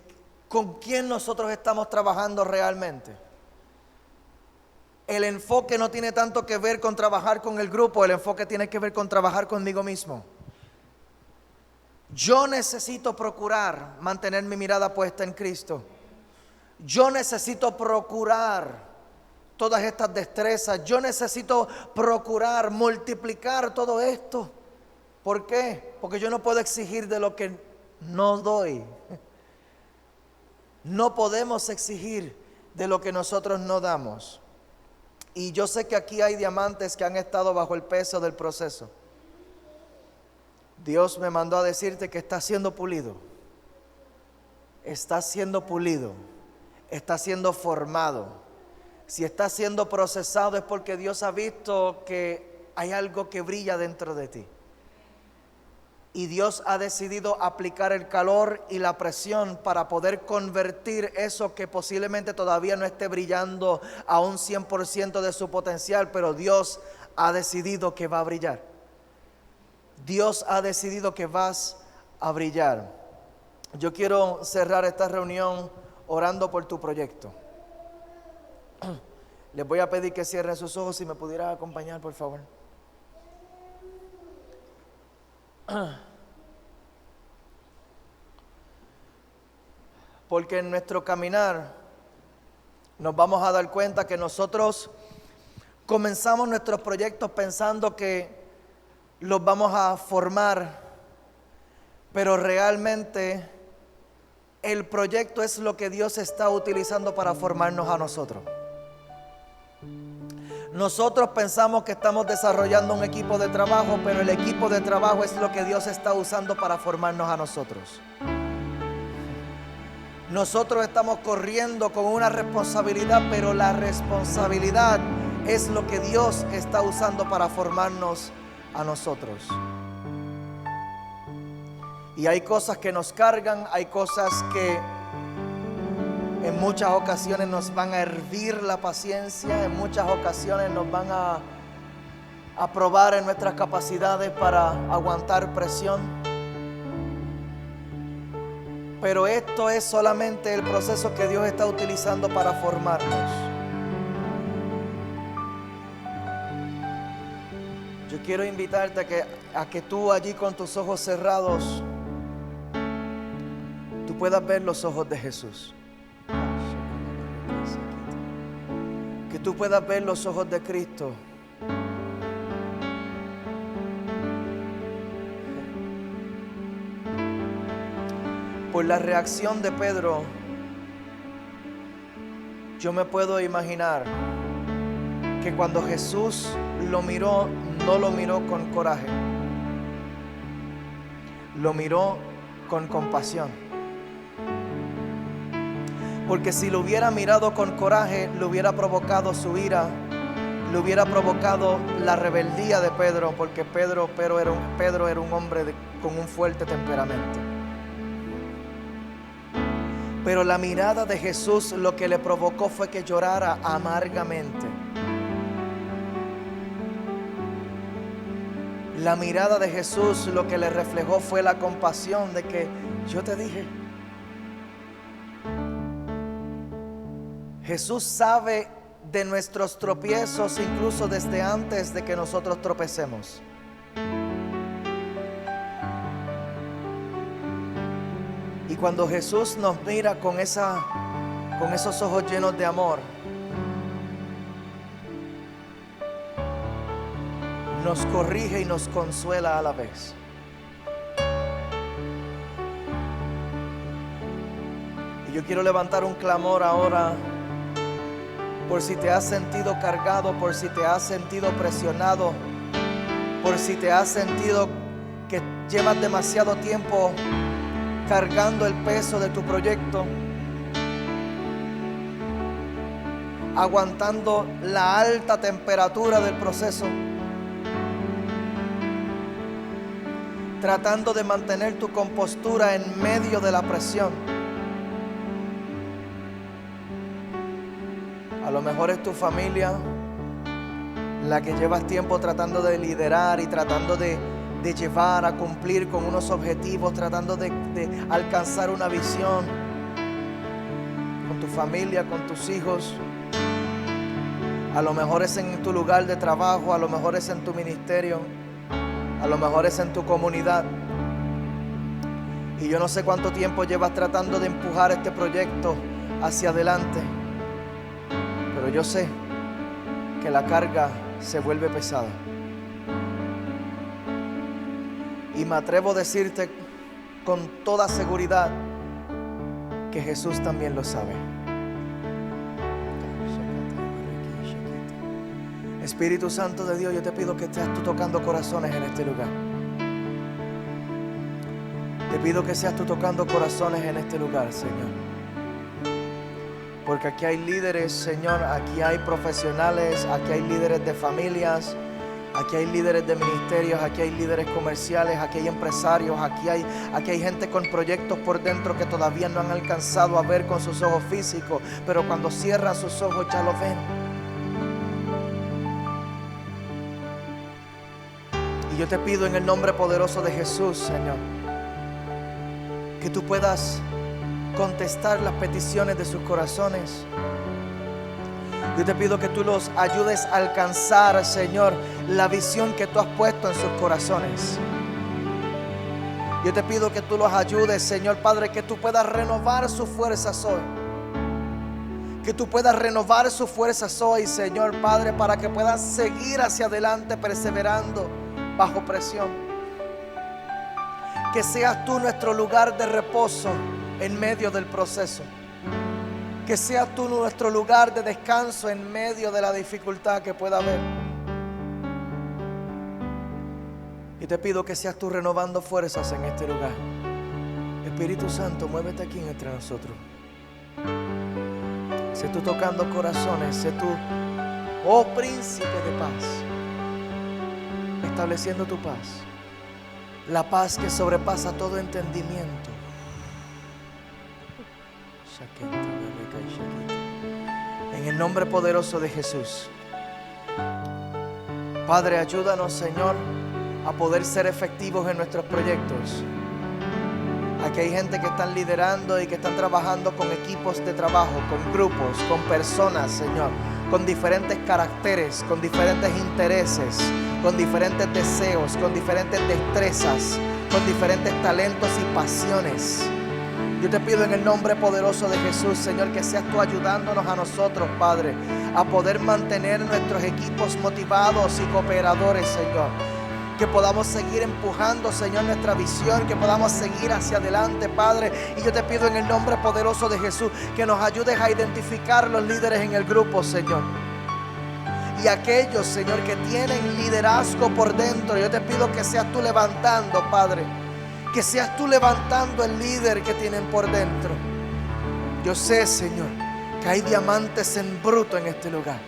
con quién nosotros estamos trabajando realmente. El enfoque no tiene tanto que ver con trabajar con el grupo, el enfoque tiene que ver con trabajar conmigo mismo. Yo necesito procurar mantener mi mirada puesta en Cristo. Yo necesito procurar todas estas destrezas. Yo necesito procurar multiplicar todo esto. ¿Por qué? Porque yo no puedo exigir de lo que no doy. No podemos exigir de lo que nosotros no damos. Y yo sé que aquí hay diamantes que han estado bajo el peso del proceso. Dios me mandó a decirte que está siendo pulido. Está siendo pulido. Está siendo formado. Si está siendo procesado es porque Dios ha visto que hay algo que brilla dentro de ti. Y Dios ha decidido aplicar el calor y la presión para poder convertir eso que posiblemente todavía no esté brillando a un 100% de su potencial, pero Dios ha decidido que va a brillar. Dios ha decidido que vas a brillar. Yo quiero cerrar esta reunión orando por tu proyecto. Les voy a pedir que cierren sus ojos, si me pudieras acompañar, por favor. Porque en nuestro caminar nos vamos a dar cuenta que nosotros comenzamos nuestros proyectos pensando que los vamos a formar, pero realmente el proyecto es lo que Dios está utilizando para formarnos a nosotros. Nosotros pensamos que estamos desarrollando un equipo de trabajo, pero el equipo de trabajo es lo que Dios está usando para formarnos a nosotros. Nosotros estamos corriendo con una responsabilidad, pero la responsabilidad es lo que Dios está usando para formarnos a nosotros. Y hay cosas que nos cargan, hay cosas que en muchas ocasiones nos van a hervir la paciencia, en muchas ocasiones nos van a probar en nuestras capacidades para aguantar presión. Pero esto es solamente el proceso que Dios está utilizando para formarnos. Yo quiero invitarte a que tú allí con tus ojos cerrados, tú puedas ver los ojos de Jesús. tú puedas ver los ojos de Cristo. Por la reacción de Pedro, yo me puedo imaginar que cuando Jesús lo miró, no lo miró con coraje, lo miró con compasión. Porque si lo hubiera mirado con coraje, le hubiera provocado su ira, le hubiera provocado la rebeldía de Pedro, porque Pedro era un hombre con un fuerte temperamento. Pero la mirada de Jesús lo que le provocó fue que llorara amargamente. La mirada de Jesús lo que le reflejó fue la compasión de que yo te dije. Jesús sabe de nuestros tropiezos incluso desde antes de que nosotros tropecemos. Y cuando Jesús nos mira con esos ojos llenos de amor, nos corrige y nos consuela a la vez. Y yo quiero levantar un clamor ahora por si te has sentido cargado, por si te has sentido presionado, por si te has sentido que llevas demasiado tiempo cargando el peso de tu proyecto, aguantando la alta temperatura del proceso, tratando de mantener tu compostura en medio de la presión. A lo mejor es tu familia la que llevas tiempo tratando de liderar y tratando de llevar a cumplir con unos objetivos, tratando de alcanzar una visión con tu familia, con tus hijos. A lo mejor es en tu lugar de trabajo, a lo mejor es en tu ministerio, a lo mejor es en tu comunidad. Y yo no sé cuánto tiempo llevas tratando de empujar este proyecto hacia adelante, pero yo sé que la carga se vuelve pesada. Y me atrevo a decirte con toda seguridad que Jesús también lo sabe. Espíritu Santo de Dios, yo te pido que estés tú tocando corazones en este lugar. Te pido que seas tú tocando corazones en este lugar, Señor. Porque aquí hay líderes, Señor, aquí hay profesionales, aquí hay líderes de familias, aquí hay líderes de ministerios, aquí hay líderes comerciales, aquí hay empresarios, aquí hay gente con proyectos por dentro que todavía no han alcanzado a ver con sus ojos físicos, pero cuando cierran sus ojos ya lo ven. Y yo te pido en el nombre poderoso de Jesús, Señor, que tú puedas contestar las peticiones de sus corazones. Yo te pido que tú los ayudes a alcanzar, Señor, la visión que tú has puesto en sus corazones. Yo te pido que tú los ayudes, Señor Padre, que tú puedas renovar sus fuerzas hoy. Que tú puedas renovar sus fuerzas hoy, Señor Padre, para que puedan seguir hacia adelante perseverando bajo presión. Que seas tú nuestro lugar de reposo en medio del proceso. Que seas tú nuestro lugar de descanso en medio de la dificultad que pueda haber. Y te pido que seas tú renovando fuerzas en este lugar. Espíritu Santo, muévete aquí entre nosotros. Sé tú tocando corazones, sé tú, oh príncipe de paz, estableciendo tu paz. La paz que sobrepasa todo entendimiento. En el nombre poderoso de Jesús. Padre, ayúdanos, Señor, a poder ser efectivos en nuestros proyectos. Aquí hay gente que están liderando y que están trabajando con equipos de trabajo, con grupos, con personas, Señor, con diferentes caracteres, con diferentes intereses, con diferentes deseos, con diferentes destrezas, con diferentes talentos y pasiones. Yo te pido en el nombre poderoso de Jesús, Señor, que seas tú ayudándonos a nosotros, Padre, a poder mantener nuestros equipos motivados y cooperadores, Señor. Que podamos seguir empujando, Señor, nuestra visión, que podamos seguir hacia adelante, Padre. Y yo te pido en el nombre poderoso de Jesús que nos ayudes a identificar los líderes en el grupo, Señor. Y aquellos, Señor, que tienen liderazgo por dentro, yo te pido que seas tú levantando, Padre. Que seas tú levantando el líder que tienen por dentro. Yo sé, Señor, que hay diamantes en bruto en este lugar.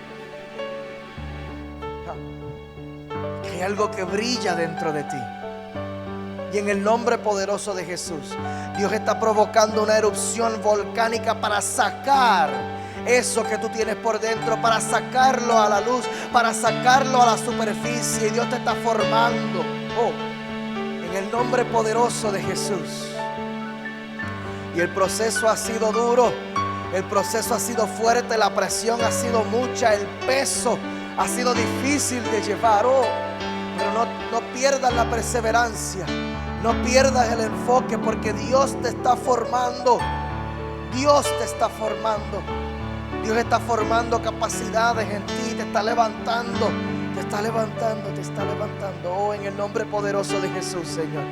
Que hay algo que brilla dentro de ti. Y en el nombre poderoso de Jesús, Dios está provocando una erupción volcánica para sacar eso que tú tienes por dentro, para sacarlo a la luz, para sacarlo a la superficie. Y Dios te está formando. En el nombre poderoso de Jesús. Y el proceso ha sido duro, el proceso ha sido fuerte, la presión ha sido mucha, el peso ha sido difícil de llevar. Pero no pierdas la perseverancia, no pierdas el enfoque, porque Dios te está formando. Dios te está formando. Dios está formando capacidades en ti, te está levantando. Te está levantando, te está levantando. En el nombre poderoso de Jesús, Señor.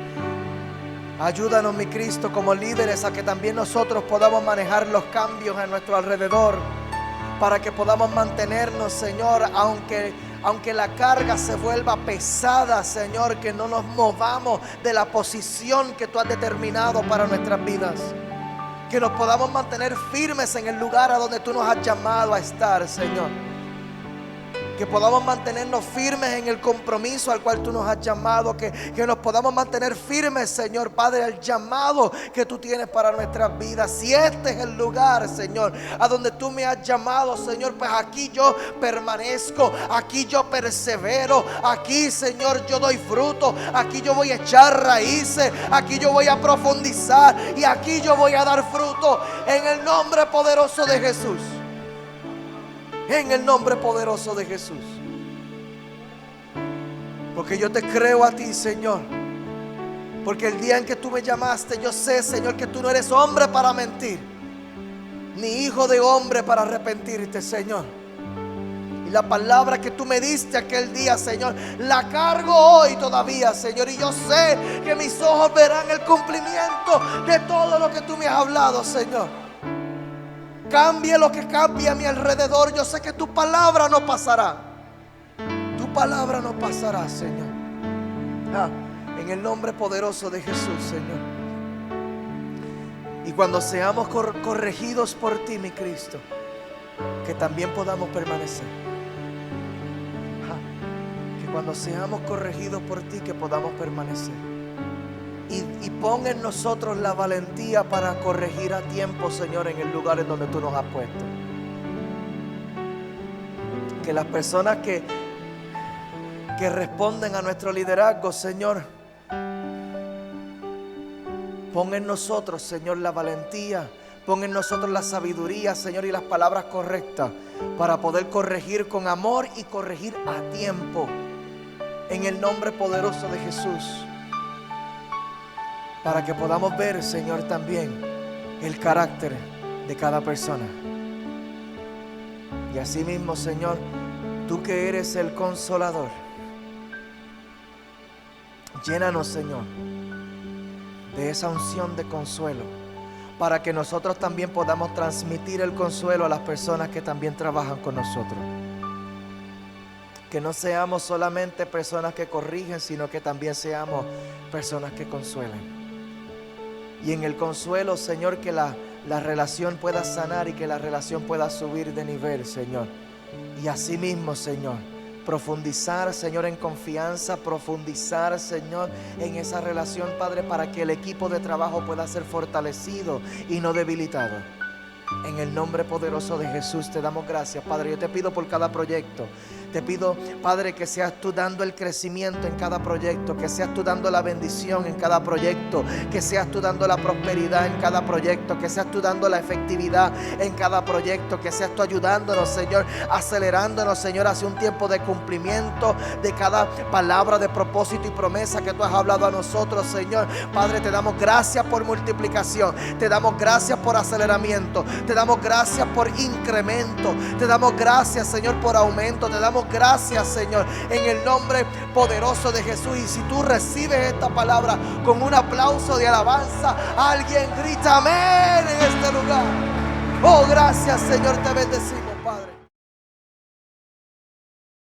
Ayúdanos, mi Cristo, como líderes, a que también nosotros podamos manejar los cambios a nuestro alrededor, para que podamos mantenernos, Señor, aunque la carga se vuelva pesada, Señor, que no nos movamos de la posición que tú has determinado para nuestras vidas. Que nos podamos mantener firmes en el lugar a donde tú nos has llamado a estar, Señor. Que podamos mantenernos firmes en el compromiso al cual tú nos has llamado. Que nos podamos mantener firmes, Señor Padre, al llamado que tú tienes para nuestras vidas. Si este es el lugar, Señor, a donde tú me has llamado, Señor, pues aquí yo permanezco, aquí yo persevero, aquí, Señor, yo doy fruto, aquí yo voy a echar raíces, aquí yo voy a profundizar y aquí yo voy a dar fruto en el nombre poderoso de Jesús. En el nombre poderoso de Jesús. Porque yo te creo a ti, Señor. Porque el día en que tú me llamaste, yo sé, Señor, que tú no eres hombre para mentir, ni hijo de hombre para arrepentirte, Señor. Y la palabra que tú me diste aquel día, Señor, la cargo hoy todavía, Señor. Y yo sé que mis ojos verán el cumplimiento de todo lo que tú me has hablado, Señor. Cambie lo que cambie a mi alrededor. Yo sé que tu palabra no pasará. Tu palabra no pasará, Señor. En el nombre poderoso de Jesús, Señor. Y cuando seamos corregidos por ti, mi Cristo, que también podamos permanecer. Que cuando seamos corregidos por ti, que podamos permanecer. Y pon en nosotros la valentía para corregir a tiempo, Señor, en el lugar en donde tú nos has puesto. Que las personas que responden a nuestro liderazgo, Señor, pon en nosotros, Señor, la valentía, pon en nosotros la sabiduría, Señor, y las palabras correctas para poder corregir con amor y corregir a tiempo. En el nombre poderoso de Jesús. Para que podamos ver, Señor, también el carácter de cada persona. Y así mismo, Señor, tú que eres el consolador, llénanos, Señor, de esa unción de consuelo, para que nosotros también podamos transmitir el consuelo a las personas que también trabajan con nosotros. Que no seamos solamente personas que corrigen, sino que también seamos personas que consuelen. Y en el consuelo, Señor, que la relación pueda sanar y que la relación pueda subir de nivel, Señor. Y así mismo, Señor, profundizar, Señor, en confianza, profundizar, Señor, en esa relación, Padre, para que el equipo de trabajo pueda ser fortalecido y no debilitado. En el nombre poderoso de Jesús te damos gracias, Padre. Yo te pido por cada proyecto. Te pido, Padre, que seas tú dando el crecimiento en cada proyecto, que seas tú dando la bendición en cada proyecto, que seas tú dando la prosperidad en cada proyecto, que seas tú dando la efectividad en cada proyecto, que seas tú ayudándonos, Señor, acelerándonos, Señor, hacia un tiempo de cumplimiento de cada palabra de propósito y promesa que tú has hablado a nosotros, Señor. Padre, te damos gracias por multiplicación, te damos gracias por aceleramiento, te damos gracias por incremento, te damos gracias, Señor, por aumento, te damos gracias, Señor, en el nombre poderoso de Jesús. Y si tú recibes esta palabra con un aplauso de alabanza, alguien grita amén en este lugar. Oh, gracias, Señor, te bendecimos.